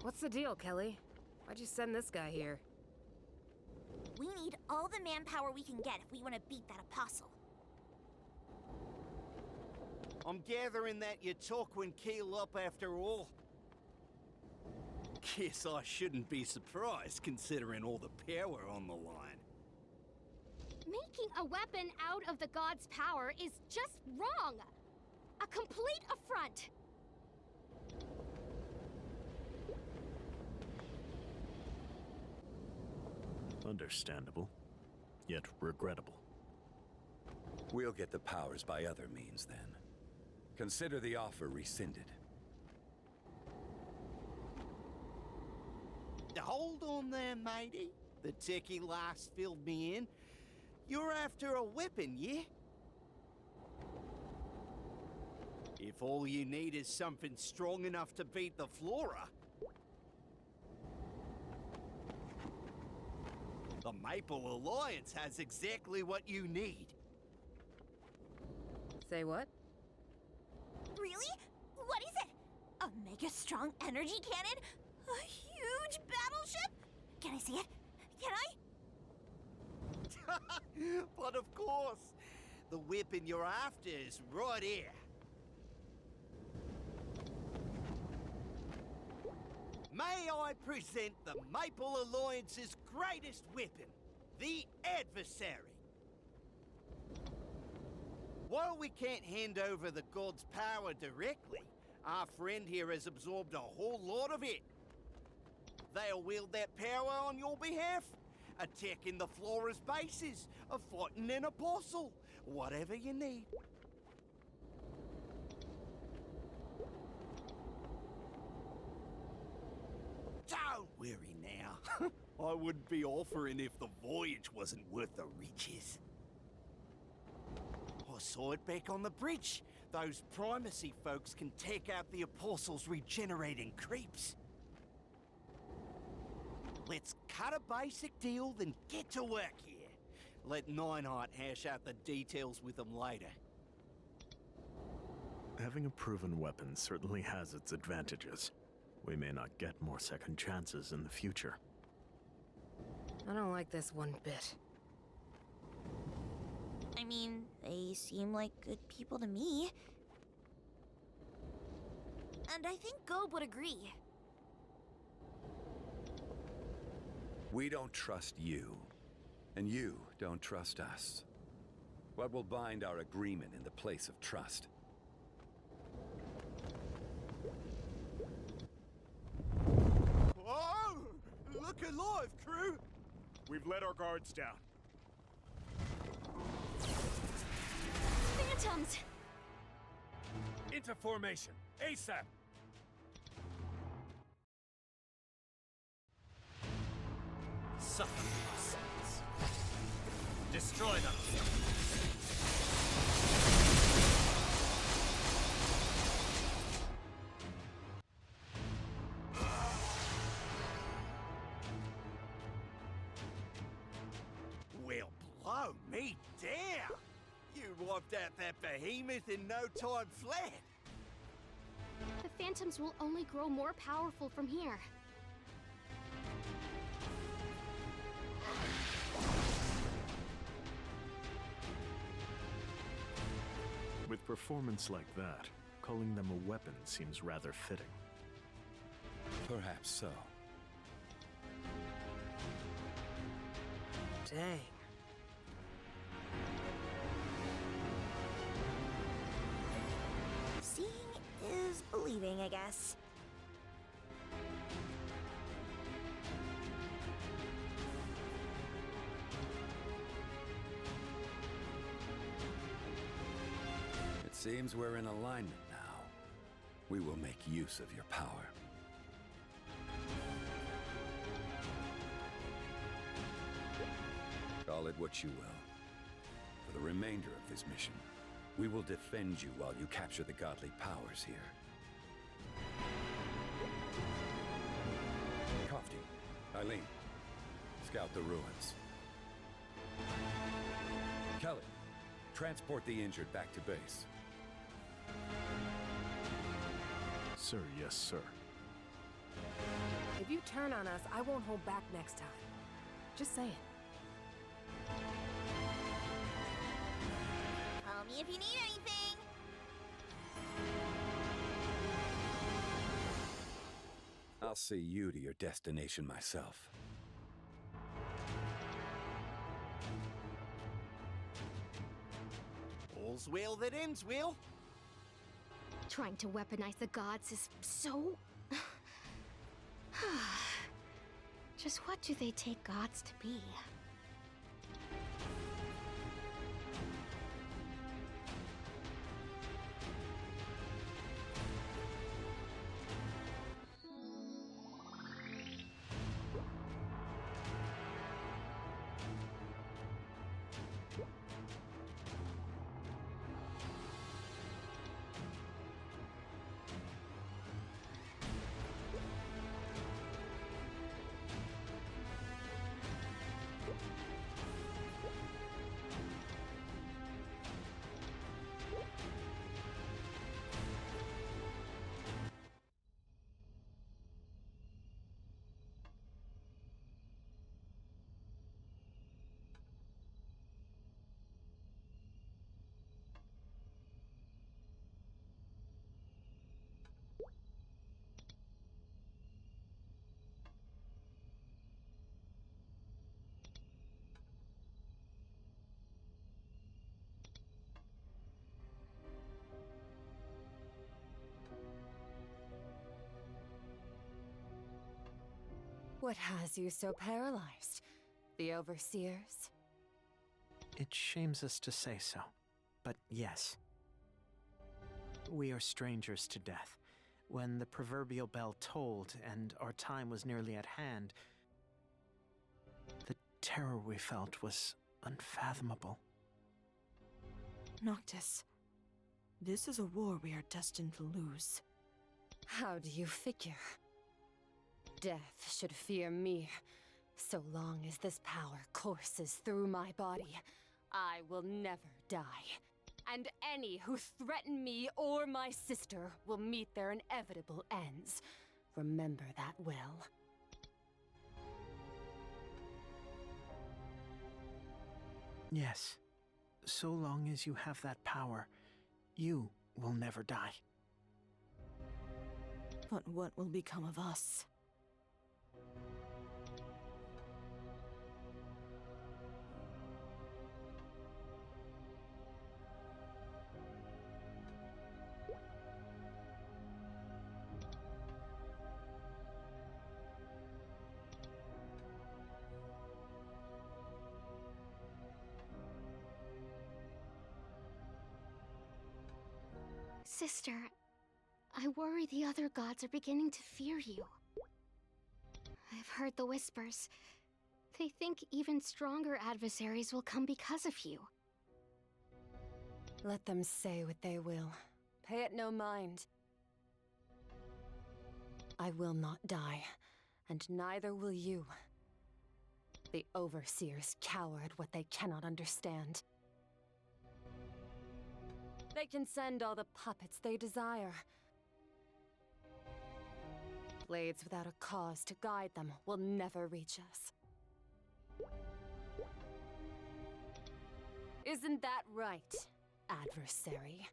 What's the deal, Kelly? Why'd you send this guy here? We need all the manpower we can get if we want to beat that apostle. I'm gathering that you talk when keel up after all. Guess I shouldn't be surprised considering all the power on the line. Making a weapon out of the god's power is just wrong! A complete affront! Understandable, yet regrettable. We'll get the powers by other means, then. Consider the offer rescinded. Hold on there, matey. The techie last filled me in. You're after a weapon, yeah? If all you need is something strong enough to beat the Flora, the Maple Alliance has exactly what you need. Say what? Really? What is it? A mega strong energy cannon? A huge battleship? Can I see it? Can I? But of course, the weapon you're after is right here. May I present the Maple Alliance's greatest weapon, the Adversary. While we can't hand over the god's power directly, our friend here has absorbed a whole lot of it. They'll wield that power on your behalf, attacking the Flora's bases, or fighting an apostle, whatever you need. Don't worry now. I wouldn't be offering if the voyage wasn't worth the riches. I saw it back on the bridge. Those primacy folks can take out the apostles' regenerating creeps. Let's cut a basic deal, then get to work here. Let Nineheart hash out the details with them later. Having a proven weapon certainly has its advantages. We may not get more second chances in the future. I don't like this one bit. I mean, they seem like good people to me. And I think Gob would agree. We don't trust you, and you don't trust us. What will bind our agreement in the place of trust? Whoa! Look alive, crew! We've let our guards down. Phantoms! Into formation, ASAP! Suffer yourselves. Destroy them! wiped out that behemoth in no time flat. The phantoms will only grow more powerful from here. With performance like that, calling them a weapon seems rather fitting. Perhaps so. Dang. Seeing is believing, I guess. It seems we're in alignment now. We will make use of your power. Call it what you will. For the remainder of this mission, we will defend you while you capture the godly powers here. Kofti, Eileen, scout the ruins. Kelly, transport the injured back to base. Sir, yes, sir. If you turn on us, I won't hold back next time. Just saying. Call me if you need anything. I'll see you to your destination myself. All's well that ends well. Trying to weaponize the gods is so... Just what do they take gods to be? What has you so paralyzed? The Overseers? It shames us to say so, but yes. We are strangers to death. When the proverbial bell tolled and our time was nearly at hand, the terror we felt was unfathomable. Noctis, this is a war we are destined to lose. How do you figure? Death should fear me. So long as this power courses through my body, I will never die. And any who threaten me or my sister will meet their inevitable ends. Remember that well. Yes. So long as you have that power, you will never die. But what will become of us? Sister, I worry the other gods are beginning to fear you. I've heard the whispers. They think even stronger adversaries will come because of you. Let them say what they will. Pay it no mind. I will not die, and neither will you. The Overseers cower at what they cannot understand. They can send all the puppets they desire. Blades without a cause to guide them will never reach us. Isn't that right, adversary?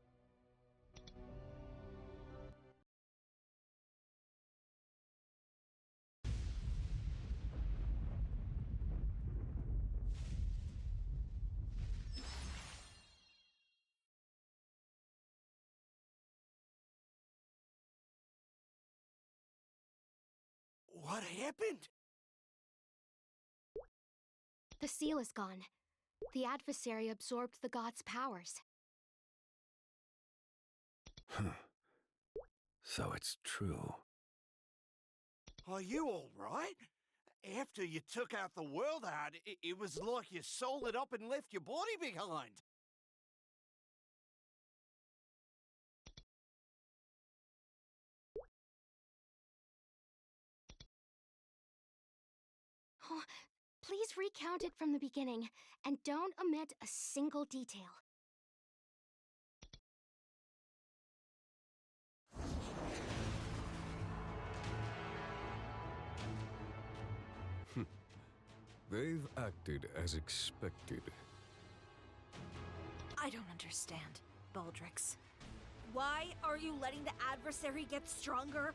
What happened? The seal is gone. The adversary absorbed the god's powers. So it's true. Are you all right? After you took out the world heart, it was like you sold it up and left your body behind. Oh, please recount it from the beginning, and don't omit a single detail. They've acted as expected. I don't understand, Baldrix. Why are you letting the adversary get stronger?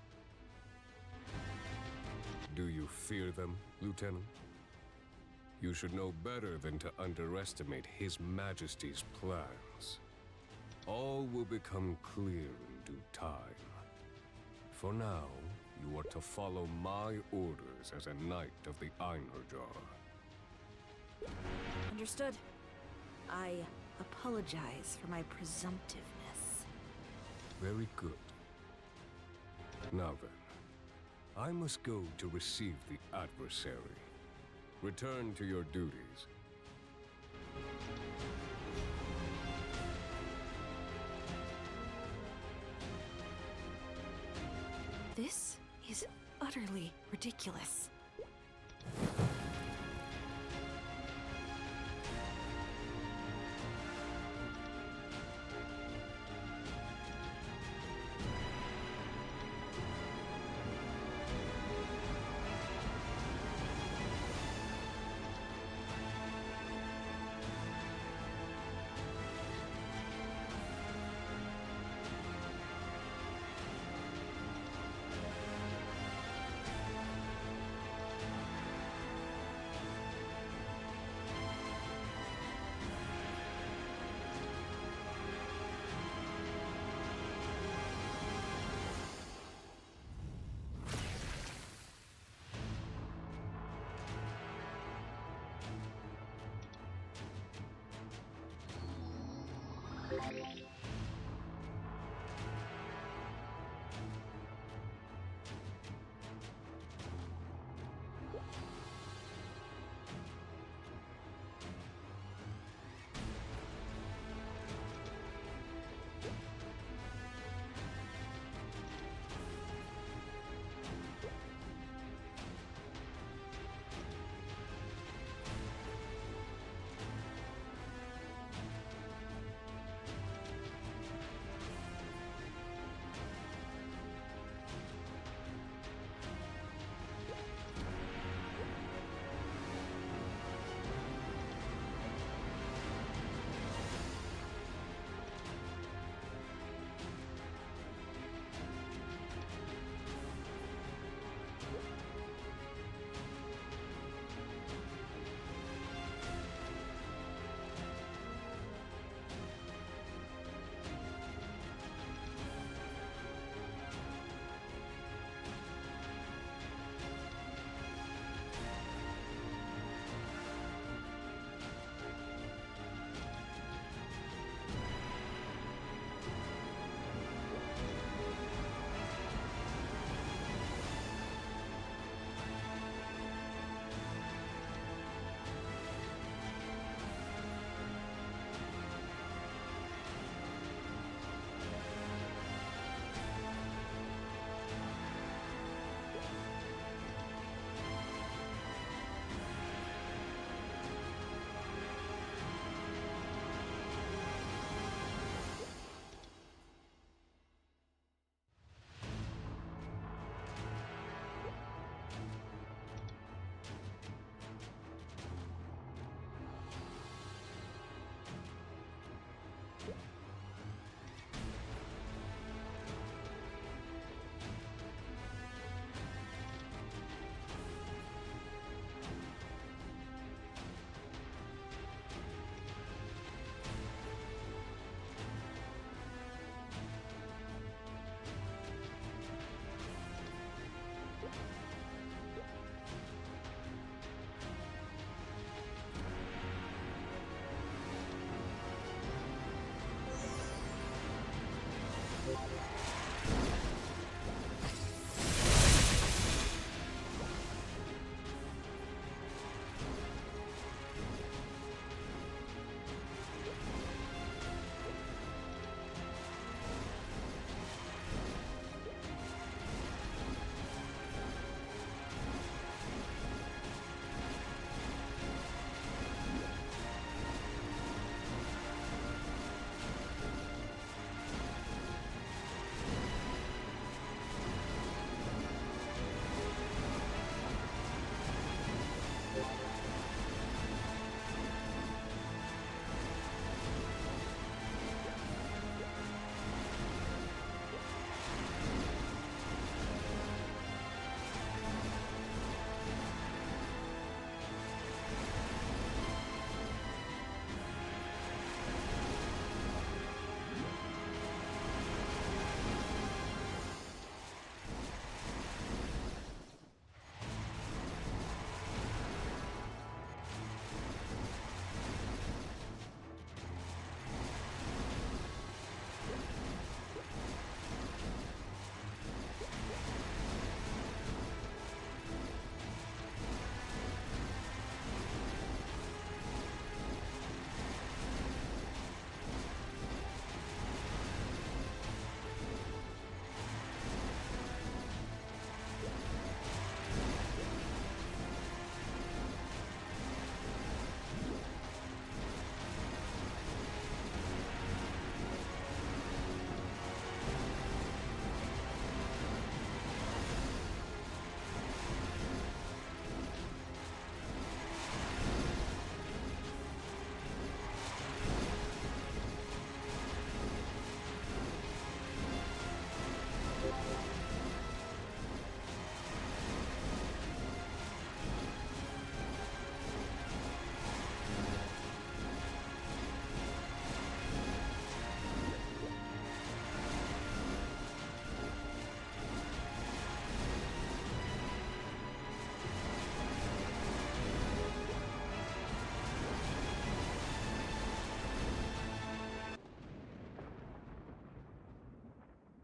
Do you fear them, Lieutenant? You should know better than to underestimate His Majesty's plans. All will become clear in due time. For now, you are to follow my orders as a knight of the Einherjar. Understood. I apologize for my presumptiveness. Very good. Now then, I must go to receive the adversary. Return to your duties. This is utterly ridiculous.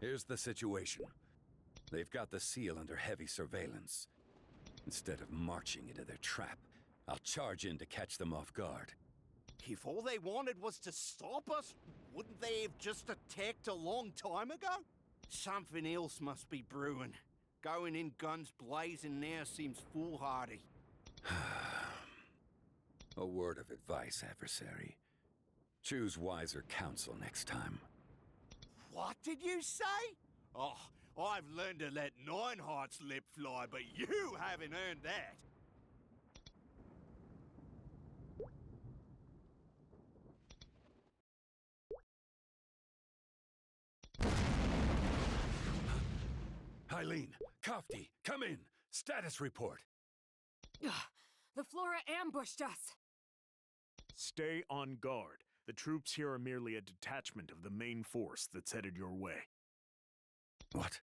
Here's the situation. They've got the seal under heavy surveillance. Instead of marching into their trap, I'll charge in to catch them off guard. If all they wanted was to stop us, wouldn't they have just attacked a long time ago? Something else must be brewing. Going in guns blazing now seems foolhardy. A word of advice, adversary. Choose wiser counsel next time. What did you say? Oh, I've learned to let Nineheart's lip fly, but you haven't earned that. Eileen, Kofti, come in. Status report. The Flora ambushed us! Stay on guard. The troops here are merely a detachment of the main force that's headed your way. What?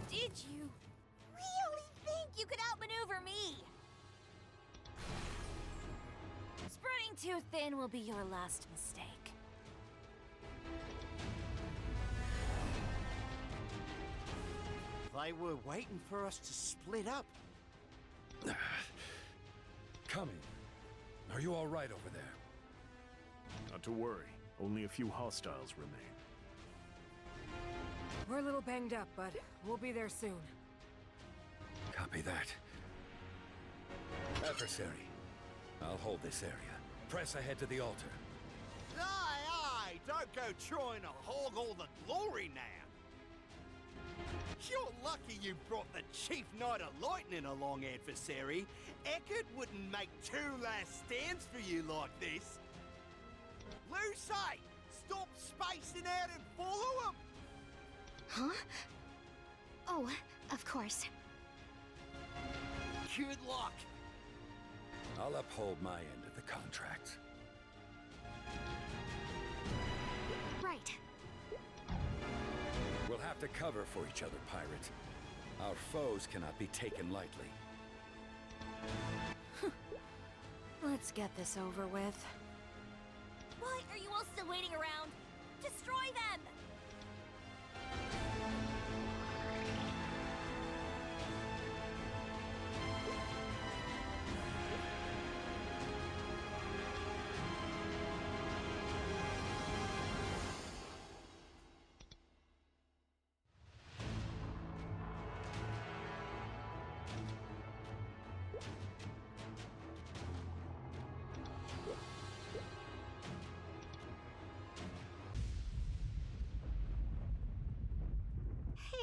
Did you? Really think you could outmaneuver me? Spreading too thin will be your last mistake. They were waiting for us to split up. Coming. Are you all right over there? Not to worry. Only a few hostiles remain. We're a little banged up, but we'll be there soon. Copy that. Adversary, I'll hold this area. Press ahead to the altar. Aye, aye! Don't go trying to hog all the glory now! You're lucky you brought the Chief Knight of Lightning along, adversary. Eckert wouldn't make two last stands for you like this. Lucy! Stop spacing out and follow him! Huh? Oh, of course. Good luck! I'll uphold my end of the contract. Right. We'll have to cover for each other, pirate. Our foes cannot be taken lightly. Let's get this over with. Why are you all still waiting around? Destroy them!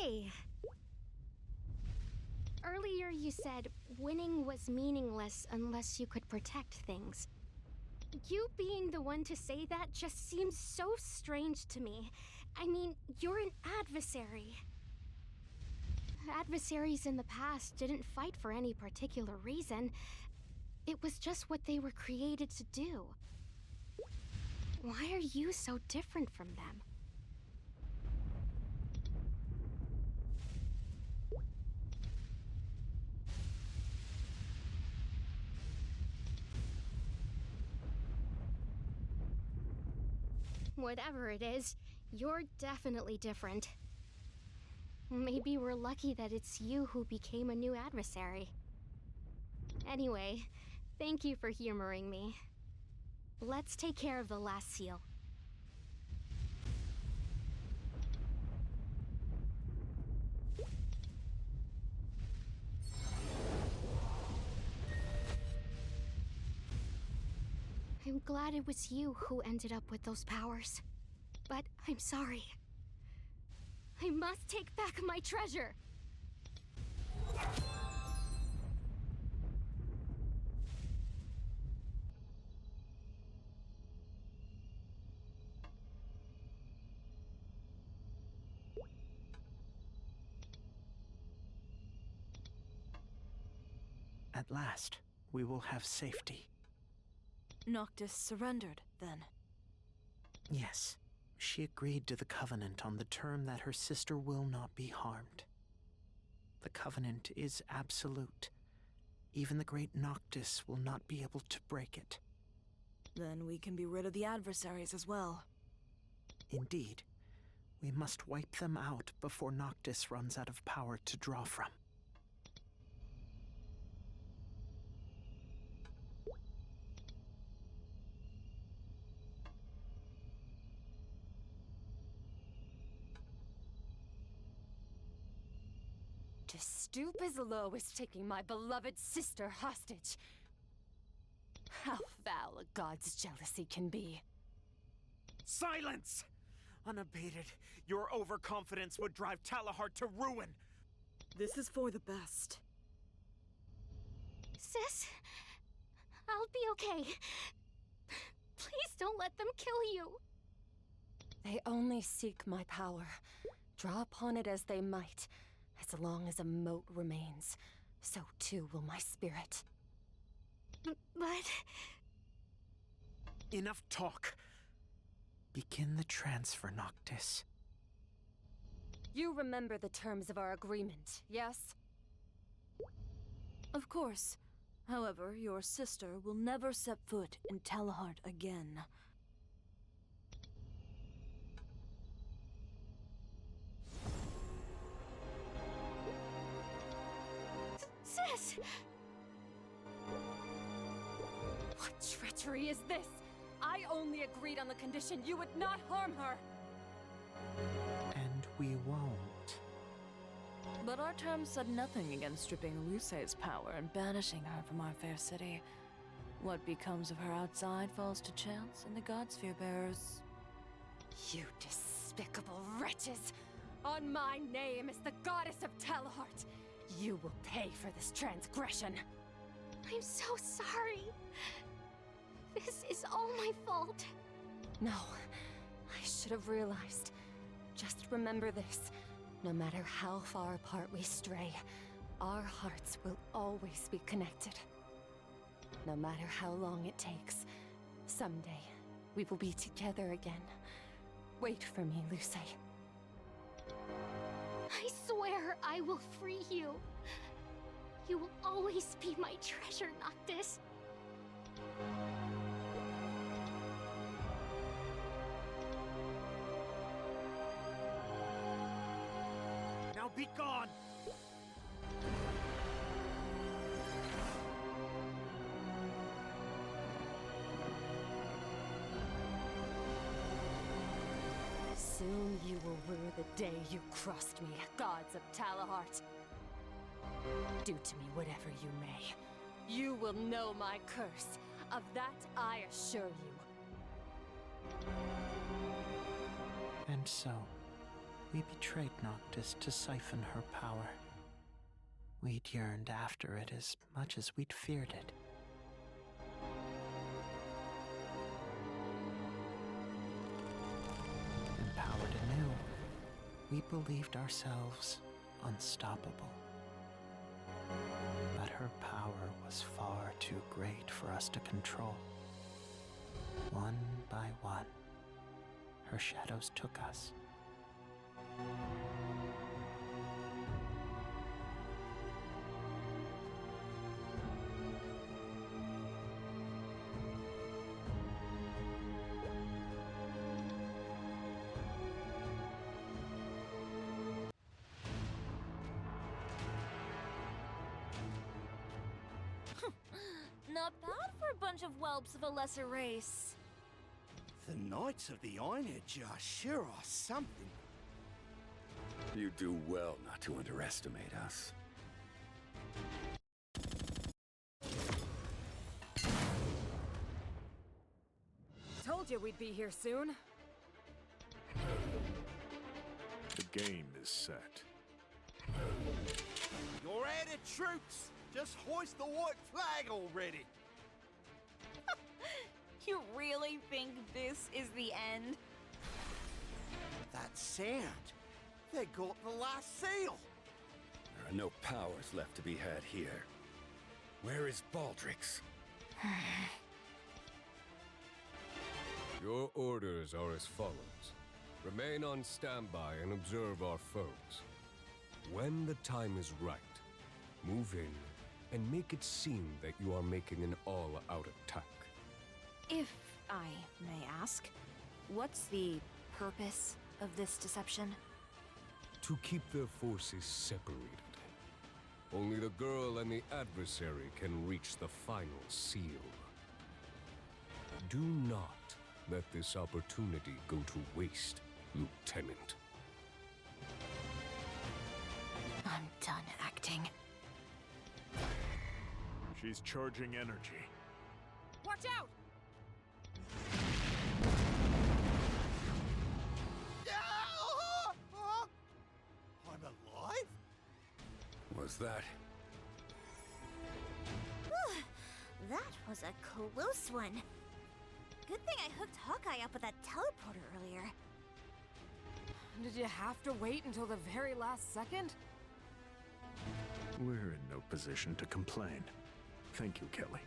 Hey. Earlier you said winning was meaningless unless you could protect things. You being the one to say that just seems so strange to me. I mean, you're an adversary. Adversaries in the past didn't fight for any particular reason. It was just what they were created to do. Why are you so different from them? Whatever it is, you're definitely different. Maybe we're lucky that it's you who became a new adversary. Anyway, thank you for humoring me. Let's take care of the last seal. I'm glad it was you who ended up with those powers. But I'm sorry. I must take back my treasure! At last, we will have safety. Noctis surrendered, then? Yes. She agreed to the Covenant on the term that her sister will not be harmed. The covenant is absolute. Even the great Noctis will not be able to break it. Then we can be rid of the adversaries as well. Indeed. We must wipe them out before Noctis runs out of power to draw from. To stoop as low as taking my beloved sister hostage. How foul a god's jealousy can be. Silence! Unabated, your overconfidence would drive Tallahart to ruin. This is for the best. Sis, I'll be okay. Please don't let them kill you. They only seek my power. Draw upon it as they might. As long as a moat remains, so too will my spirit. But... Enough talk. Begin the transfer, Noctis. You remember the terms of our agreement, yes? Of course. However, your sister will never set foot in Tallahart again. Sis! What treachery is this? I only agreed on the condition you would not harm her! And we won't. But our terms said nothing against stripping Luce's power and banishing her from our fair city. What becomes of her outside falls to chance and the Godsphere bearers. You despicable wretches! On my name as the goddess of Tallahart, you will pay for this transgression. I'm so sorry. This is all my fault. No, I should have realized. Just remember this. No matter how far apart we stray, our hearts will always be connected. No matter how long it takes, someday we will be together again. Wait for me, Luce. I swear I will free you. You will always be my treasure, Noctis. Now be gone! Soon you will rue the day you crossed me, gods of Tallahart. Do to me whatever you may. You will know my curse. Of that I assure you. And so, we betrayed Noctis to siphon her power. We'd yearned after it as much as we'd feared it. Empowered anew, we believed ourselves unstoppable. But her power was far too great for us to control. One by one, her shadows took us. Not bad for a bunch of whelps of a lesser race. The Knights of the Iron Edge sure are something. You do well not to underestimate us. Told you we'd be here soon. The game is set. You're out of troops! Just hoist the white flag already! You really think this is the end? That sound! They got the last seal! There are no powers left to be had here. Where is Baldrix? Your orders are as follows. Remain on standby and observe our foes. When the time is right, move in and make it seem that you are making an all-out attack. If I may ask, what's the purpose of this deception? To keep their forces separated. Only the girl and the adversary can reach the final seal. Do not let this opportunity go to waste, Lieutenant. I'm done acting. She's charging energy. Watch out! I'm alive? Was that? Whew, that was a close one. Good thing I hooked Hawkeye up with that teleporter earlier. Did you have to wait until the very last second? We're in no position to complain. Thank you, Kelly.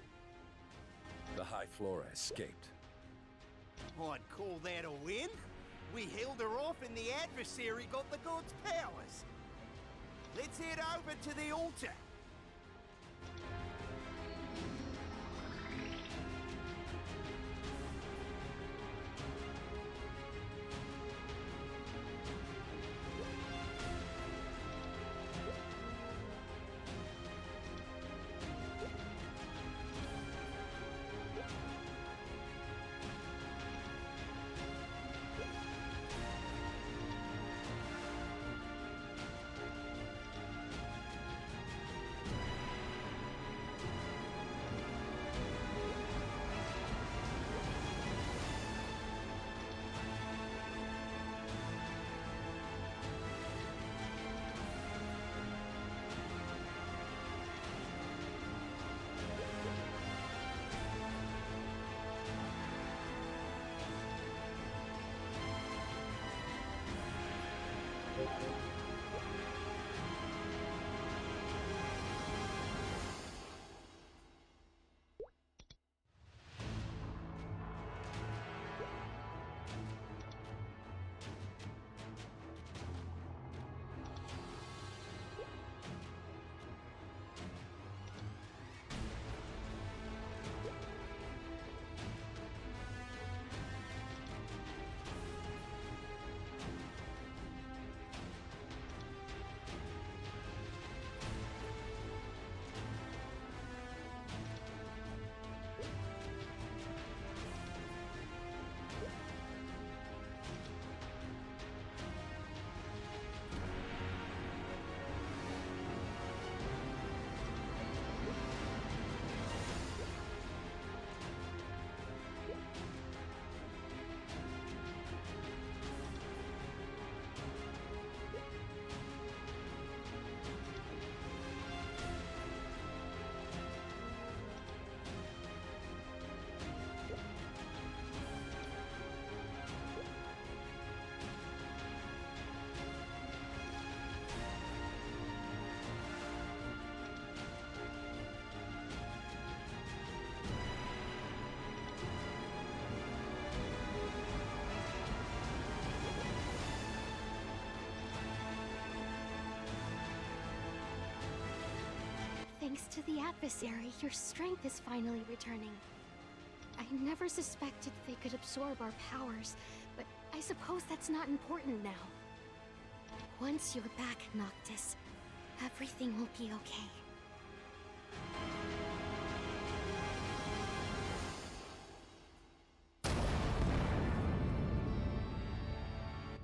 The High Flora escaped. I'd call that a win. We held her off and the adversary got the god's powers. Let's head over to the altar. Thanks to the adversary, your strength is finally returning. I never suspected they could absorb our powers, but I suppose that's not important now. Once you're back, Noctis, everything will be okay.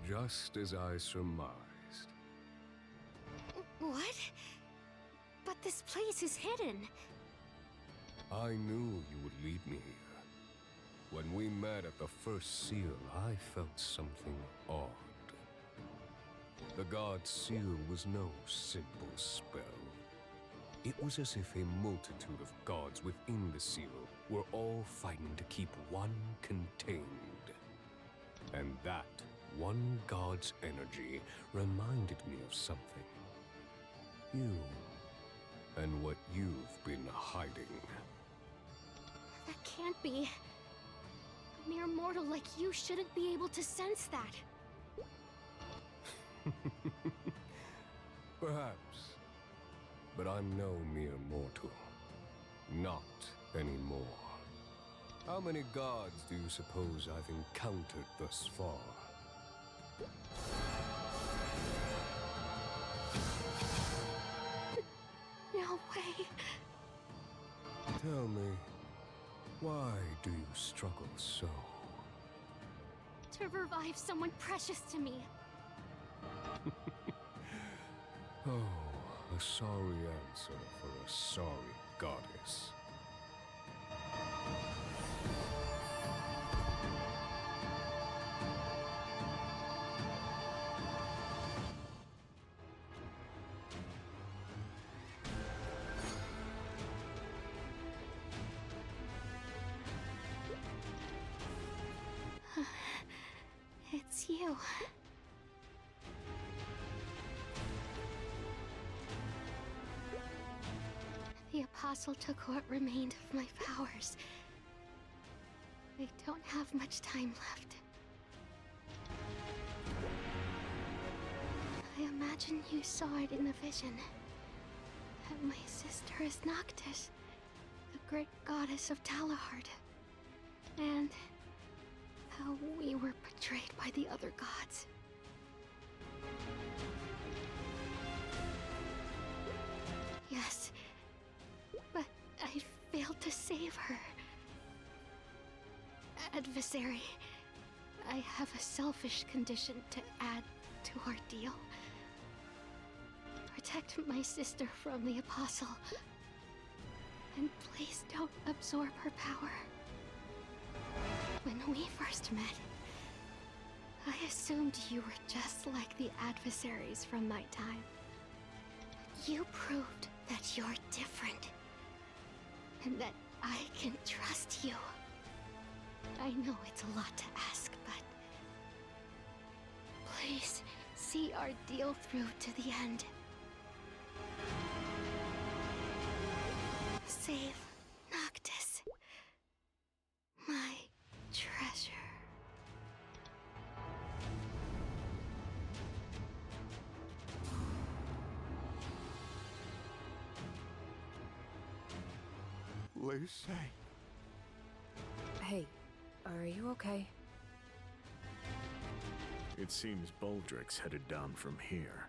Just as I surmised. What? But this place is hidden. I knew you would lead me here. When we met at the first seal, I felt something odd. The God's seal was no simple spell. It was as if a multitude of gods within the seal were all fighting to keep one contained. And that one god's energy reminded me of something. You, and what you've been hiding. That can't be. A mere mortal like you shouldn't be able to sense that. Perhaps. But I'm no mere mortal. Not anymore. How many gods do you suppose I've encountered thus far? No way. Tell me, why do you struggle so? To revive someone precious to me. Oh, a sorry answer for a sorry goddess. It's you. The Apostle took what remained of my powers. I don't have much time left. I imagine you saw it in the vision. That my sister is Noctis, the great goddess of Tallahart. And how we were betrayed by the other gods. Yes, but I failed to save her. Adversary, I have a selfish condition to add to our deal. Protect my sister from the Apostle. And please don't absorb her power. When we first met, I assumed you were just like the adversaries from my time. But you proved that you're different. And that I can trust you. I know it's a lot to ask, but please see our deal through to the end. Save Noctis, my treasure. Lucy. Hey, are you okay? It seems Baldrick's headed down from here.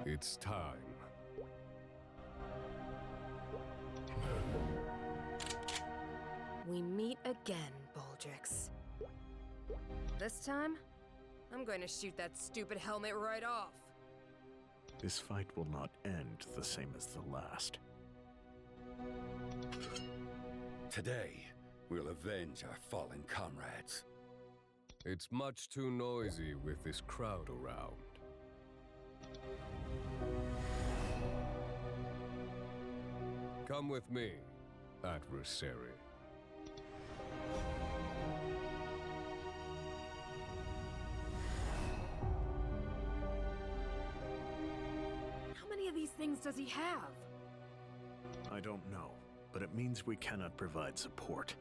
It's time. We meet again, Baldrix. This time, I'm going to shoot that stupid helmet right off. This fight will not end the same as the last. Today, we'll avenge our fallen comrades. It's much too noisy with this crowd around. Come with me, adversary. How many of these things does he have? I don't know, but it means we cannot provide support.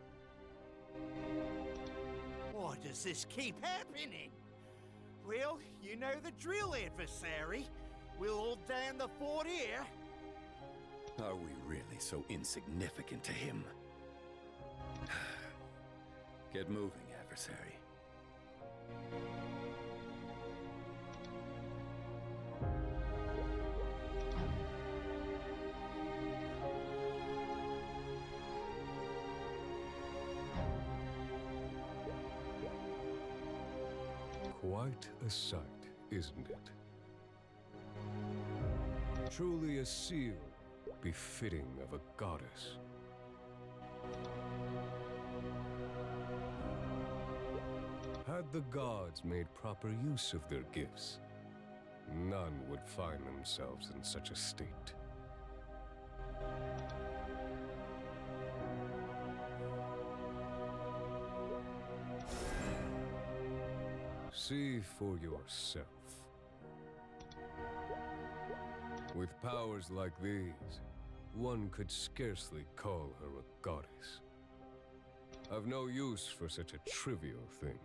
Why does this keep happening? Well, you know the drill, adversary. We'll hold down the fort here. Are we really so insignificant to him? Get moving, adversary. Quite a sight, isn't it? Truly a seal, befitting of a goddess. Had the gods made proper use of their gifts, none would find themselves in such a state. See for yourself. With powers like these, one could scarcely call her a goddess. I've no use for such a trivial thing.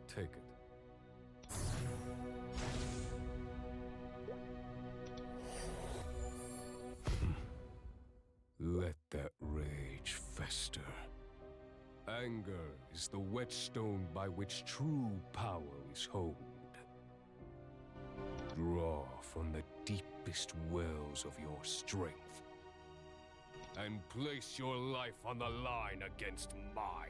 Take it. Let that rage fester. Anger is the whetstone by which true power is honed. Draw from the deepest wells of your strength, and place your life on the line against mine.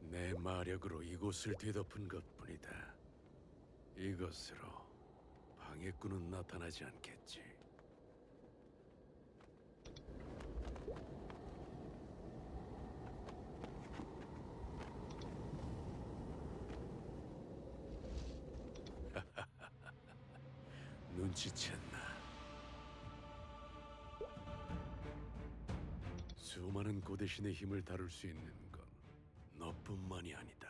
내 마력으로 이곳을 뒤덮은 것뿐이다. 이것으로 방해꾼은 나타나지 않겠지. 눈치챘나? 수많은 고대신의 힘을 다룰 수 있는 건 너뿐만이 아니다.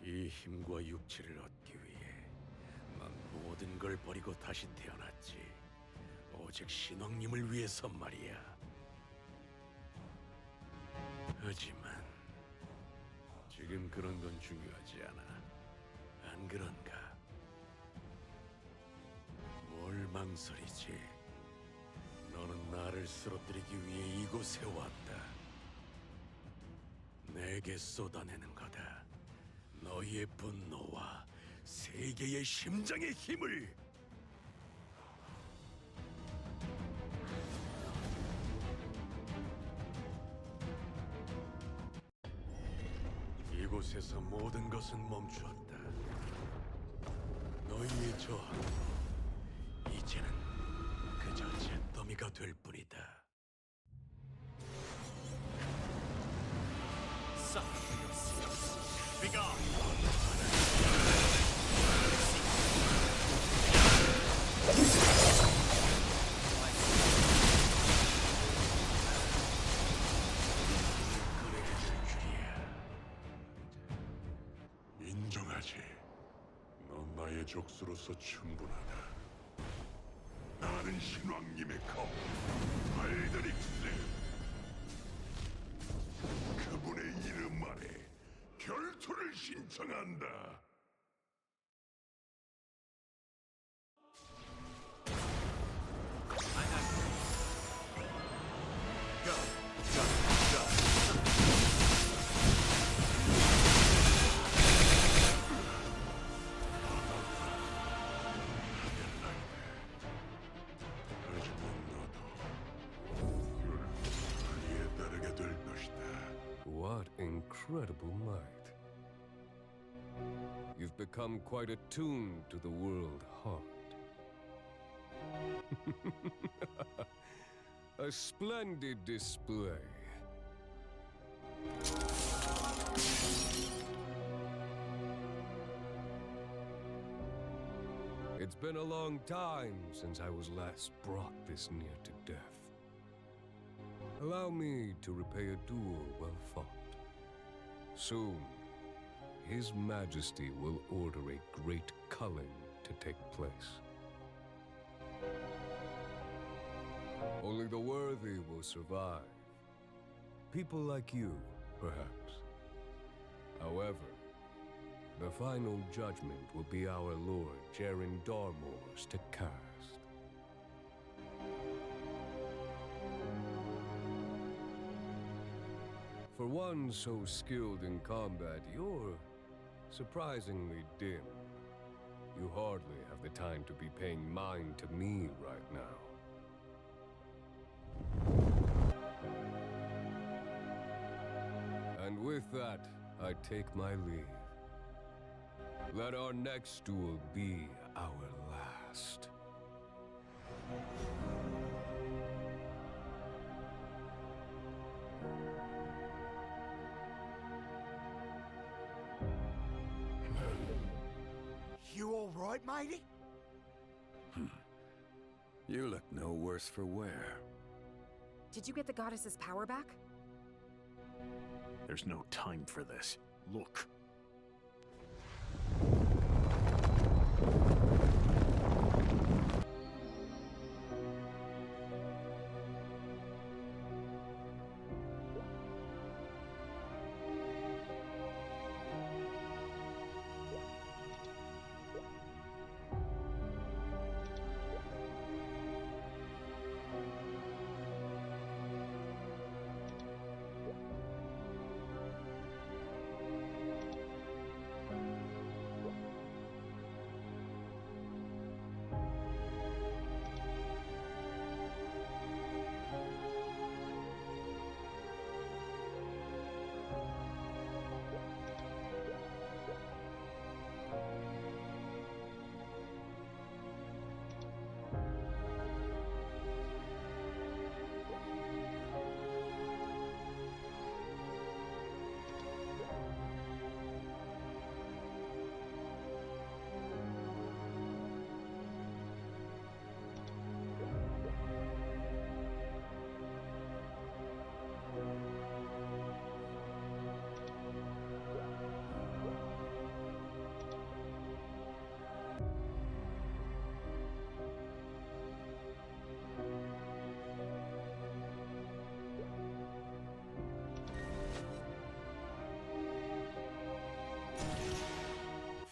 이 힘과 육체를 얻기 위해 난 모든 걸 버리고 다시 태어났지. 오직 신왕님을 위해서 말이야. 하지만 지금 그런 건 중요하지 않아. 안 그런가? 뭘 망설이지? 너는 나를 쓰러뜨리기 위해 이곳에 왔다. 내게 쏟아내는 거다. 너희의 분노와 세계의 심장의 힘을. 이곳에서 모든 것은 멈추었다. 너희의 저항은 이제는 그저 잿더미가 될 뿐이다. Suffer for your sins. Begone! 인정하지. 넌 나의 적수로서 충분하다. 나는 신왕님의 검, 알드릭스. 그분의 이름 아래 결투를 신청한다. What incredible might. You've become quite attuned to the world heart. A splendid display. It's been a long time since I was last brought this near to death. Allow me to repay a duel well fought. Soon, His Majesty will order a great culling to take place. Only the worthy will survive. People like you, perhaps. However, the final judgment will be our Lord Jaren Darmore's to cast. For one so skilled in combat, you're surprisingly dim. You hardly have the time to be paying mind to me right now. And with that, I take my leave. Let our next duel be our last. You all right, matey? You look no worse for wear. Did you get the goddess's power back? There's no time for this. Look.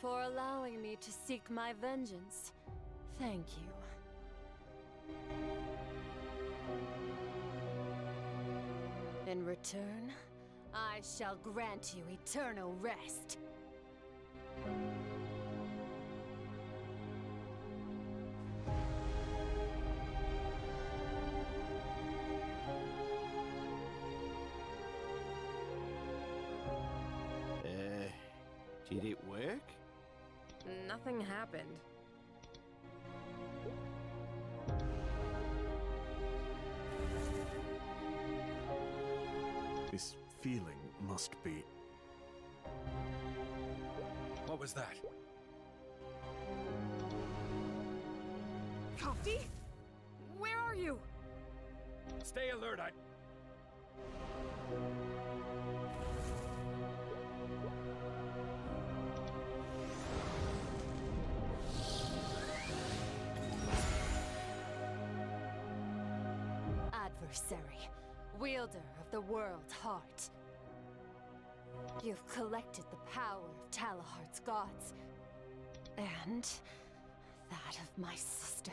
For allowing me to seek my vengeance. Thank you. In return, I shall grant you eternal rest. Did it work? Nothing happened. This feeling must be... What was that? Kofti? Where are you? Stay alert, Adversary, wielder of the world heart. You've collected the power of Tallahart's gods. And that of my sister.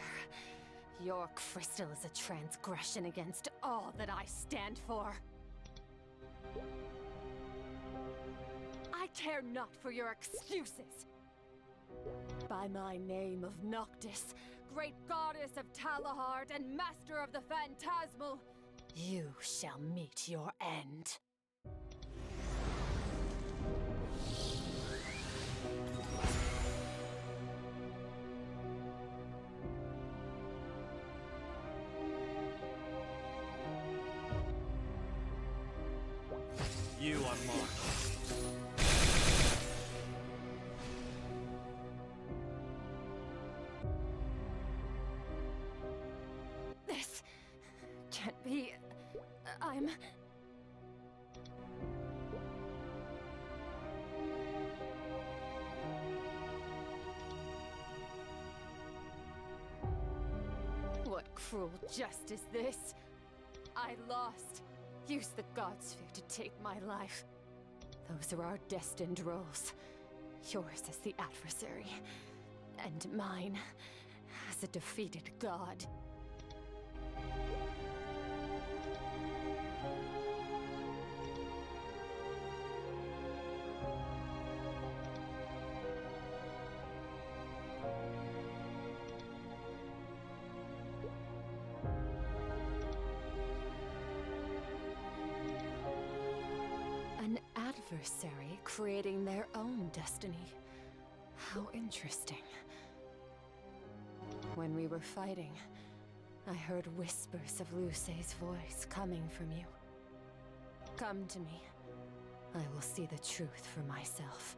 Your crystal is a transgression against all that I stand for. I care not for your excuses. By my name of Noctis, great goddess of Tallahart and master of the phantasmal, you shall meet your end. You are mine. This can't be. I'm. What cruel jest is this? I lost. Use the Godsphere to take my life. Those are our destined roles. Yours as the adversary, and mine as a defeated god. Adversary creating their own destiny. How interesting. When we were fighting, I heard whispers of Lucé's voice coming from you. Come to me. I will see the truth for myself.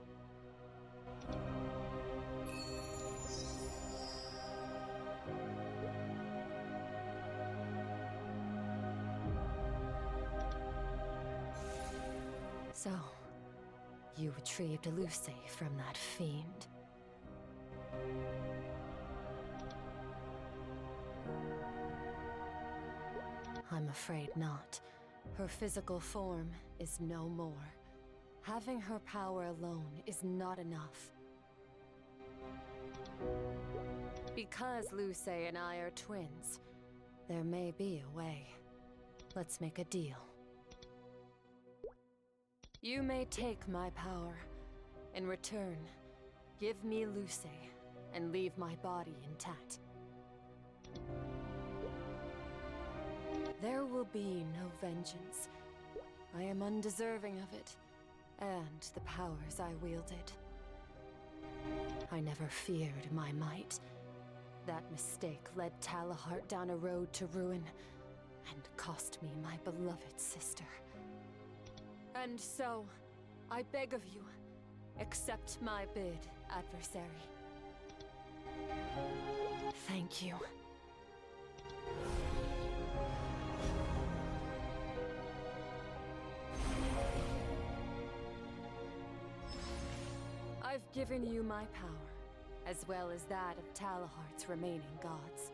So, you retrieved Lucé from that fiend. I'm afraid not. Her physical form is no more. Having her power alone is not enough. Because Lucé and I are twins, there may be a way. Let's make a deal. You may take my power. In return, give me Lucé and leave my body intact. There will be no vengeance. I am undeserving of it, and the powers I wielded. I never feared my might. That mistake led Tallahart down a road to ruin, and cost me my beloved sister. And so, I beg of you, accept my bid, adversary. Thank you. I've given you my power, as well as that of Tallahart's remaining gods.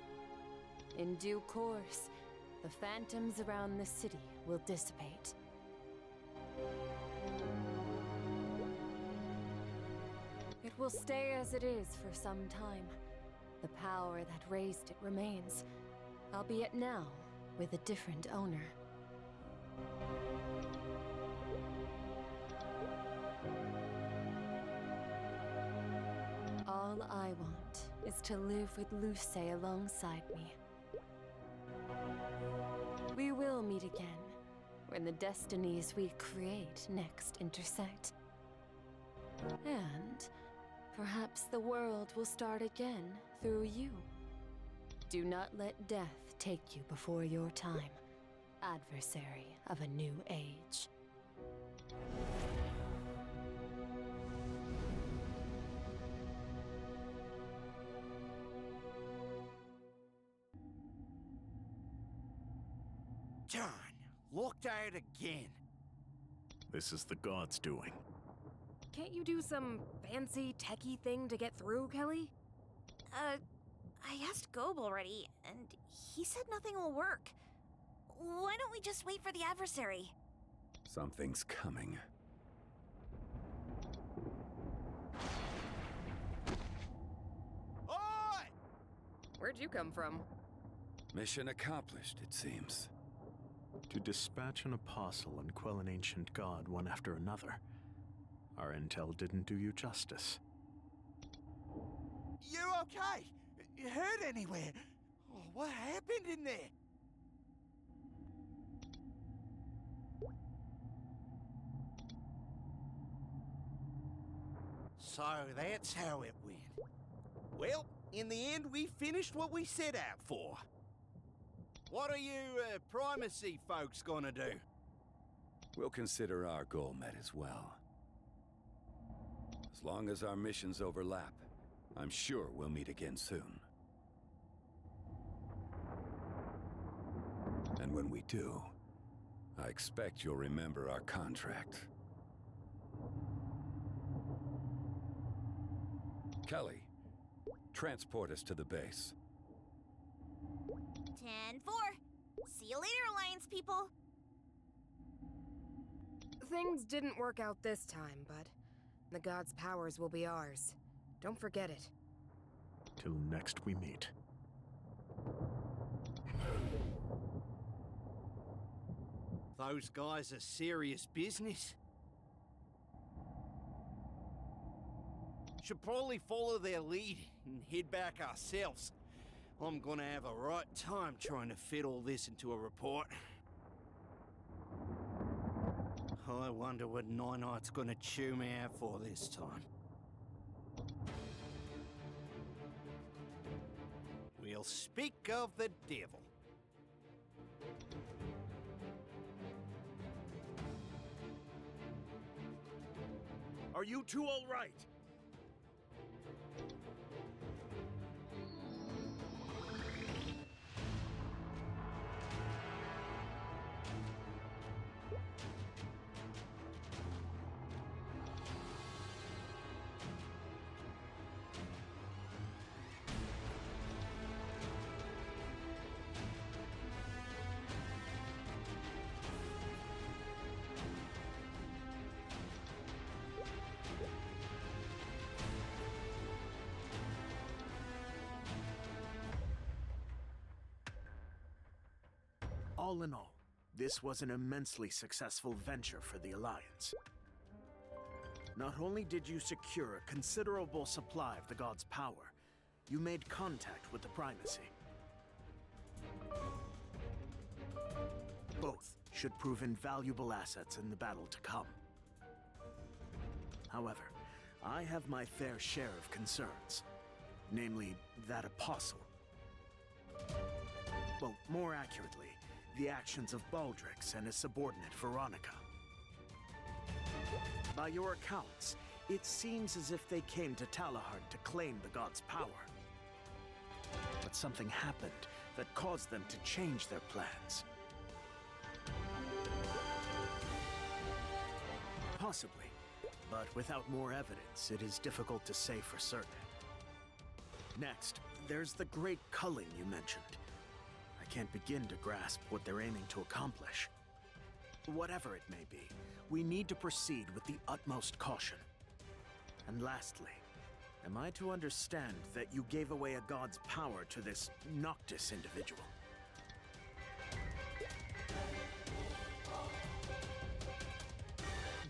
In due course, the phantoms around the city will dissipate. It will stay as it is for some time. The power that raised it remains, albeit now with a different owner. All I want is to live with Lucé alongside me. We will meet again, when the destinies we create next intersect. And perhaps the world will start again through you. Do not let death take you before your time, adversary of a new age. Darn, locked out again. This is the gods' doing. Can't you do some fancy techie thing to get through, Kelly? I asked Gob already, and he said nothing will work. Why don't we just wait for the adversary? Something's coming. Where'd you come from? Mission accomplished, it seems. To dispatch an apostle and quell an ancient god one after another. Our intel didn't do you justice. You okay? You hurt anywhere? Oh, what happened in there? So that's how it went. Well, in the end, we finished what we set out for. What are you primacy folks gonna do? We'll consider our goal met as well. As long as our missions overlap, I'm sure we'll meet again soon. And when we do, I expect you'll remember our contract. Kelly, transport us to the base. 10-4. See you later, Alliance people. Things didn't work out this time, but the gods' powers will be ours. Don't forget it. Till next we meet. Those guys are serious business. Should probably follow their lead and head back ourselves. I'm gonna have a right time trying to fit all this into a report. I wonder what Nineheart's gonna chew me out for this time. We'll speak of the devil. Are you two all right? All in all, this was an immensely successful venture for the Alliance. Not only did you secure a considerable supply of the god's power, you made contact with the primacy. Both should prove invaluable assets in the battle to come. However, I have my fair share of concerns, namely that apostle. Well, more accurately, the actions of Baldrix and his subordinate Veronica. By your accounts, it seems as if they came to Tallahart to claim the god's power. But something happened that caused them to change their plans. Possibly, but without more evidence, it is difficult to say for certain. Next, there's the great culling you mentioned. I can't begin to grasp what they're aiming to accomplish. Whatever it may be, we need to proceed with the utmost caution. And lastly, am I to understand that you gave away a god's power to this Noctis individual?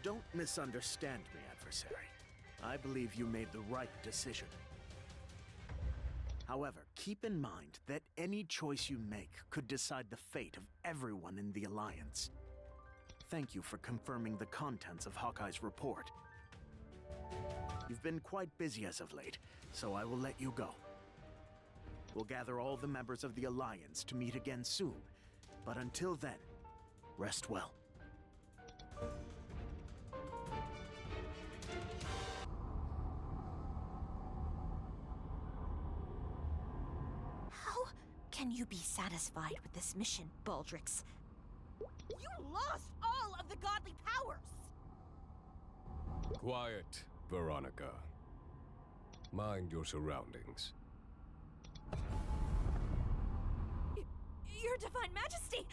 Don't misunderstand me, adversary. I believe you made the right decision. However, keep in mind that any choice you make could decide the fate of everyone in the Alliance. Thank you for confirming the contents of Hawkeye's report. You've been quite busy as of late, so I will let you go. We'll gather all the members of the Alliance to meet again soon, but until then, rest well. Can you be satisfied with this mission, Baldrix? You lost all of the godly powers! Quiet, Veronica. Mind your surroundings. Your Divine Majesty!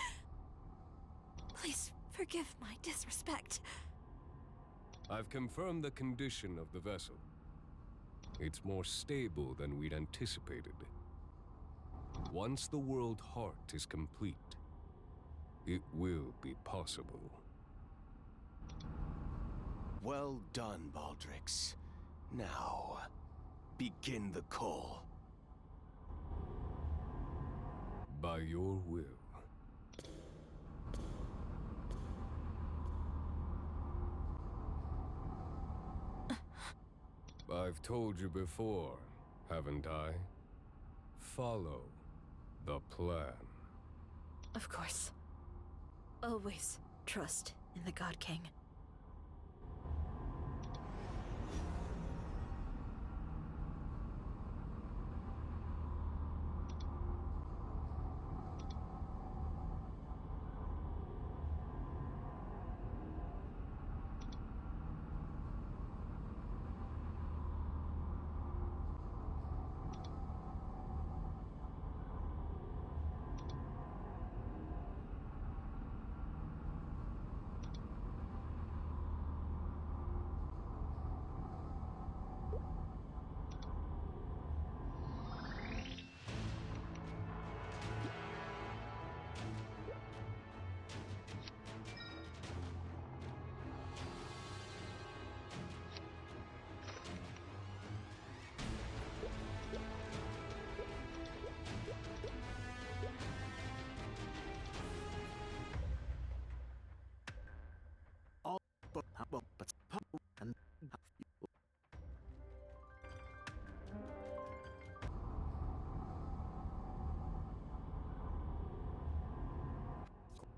Please forgive my disrespect. I've confirmed the condition of the vessel. It's more stable than we'd anticipated. Once the world heart is complete, it will be possible. Well done, Baldrix. Now, begin the call. By your will. I've told you before, haven't I? Follow the plan. Of course. Always trust in the God King.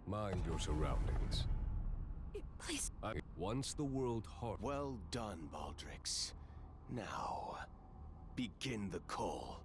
Mind your surroundings. Please. Once the world heart. Well done, Baldrix. Now, begin the call.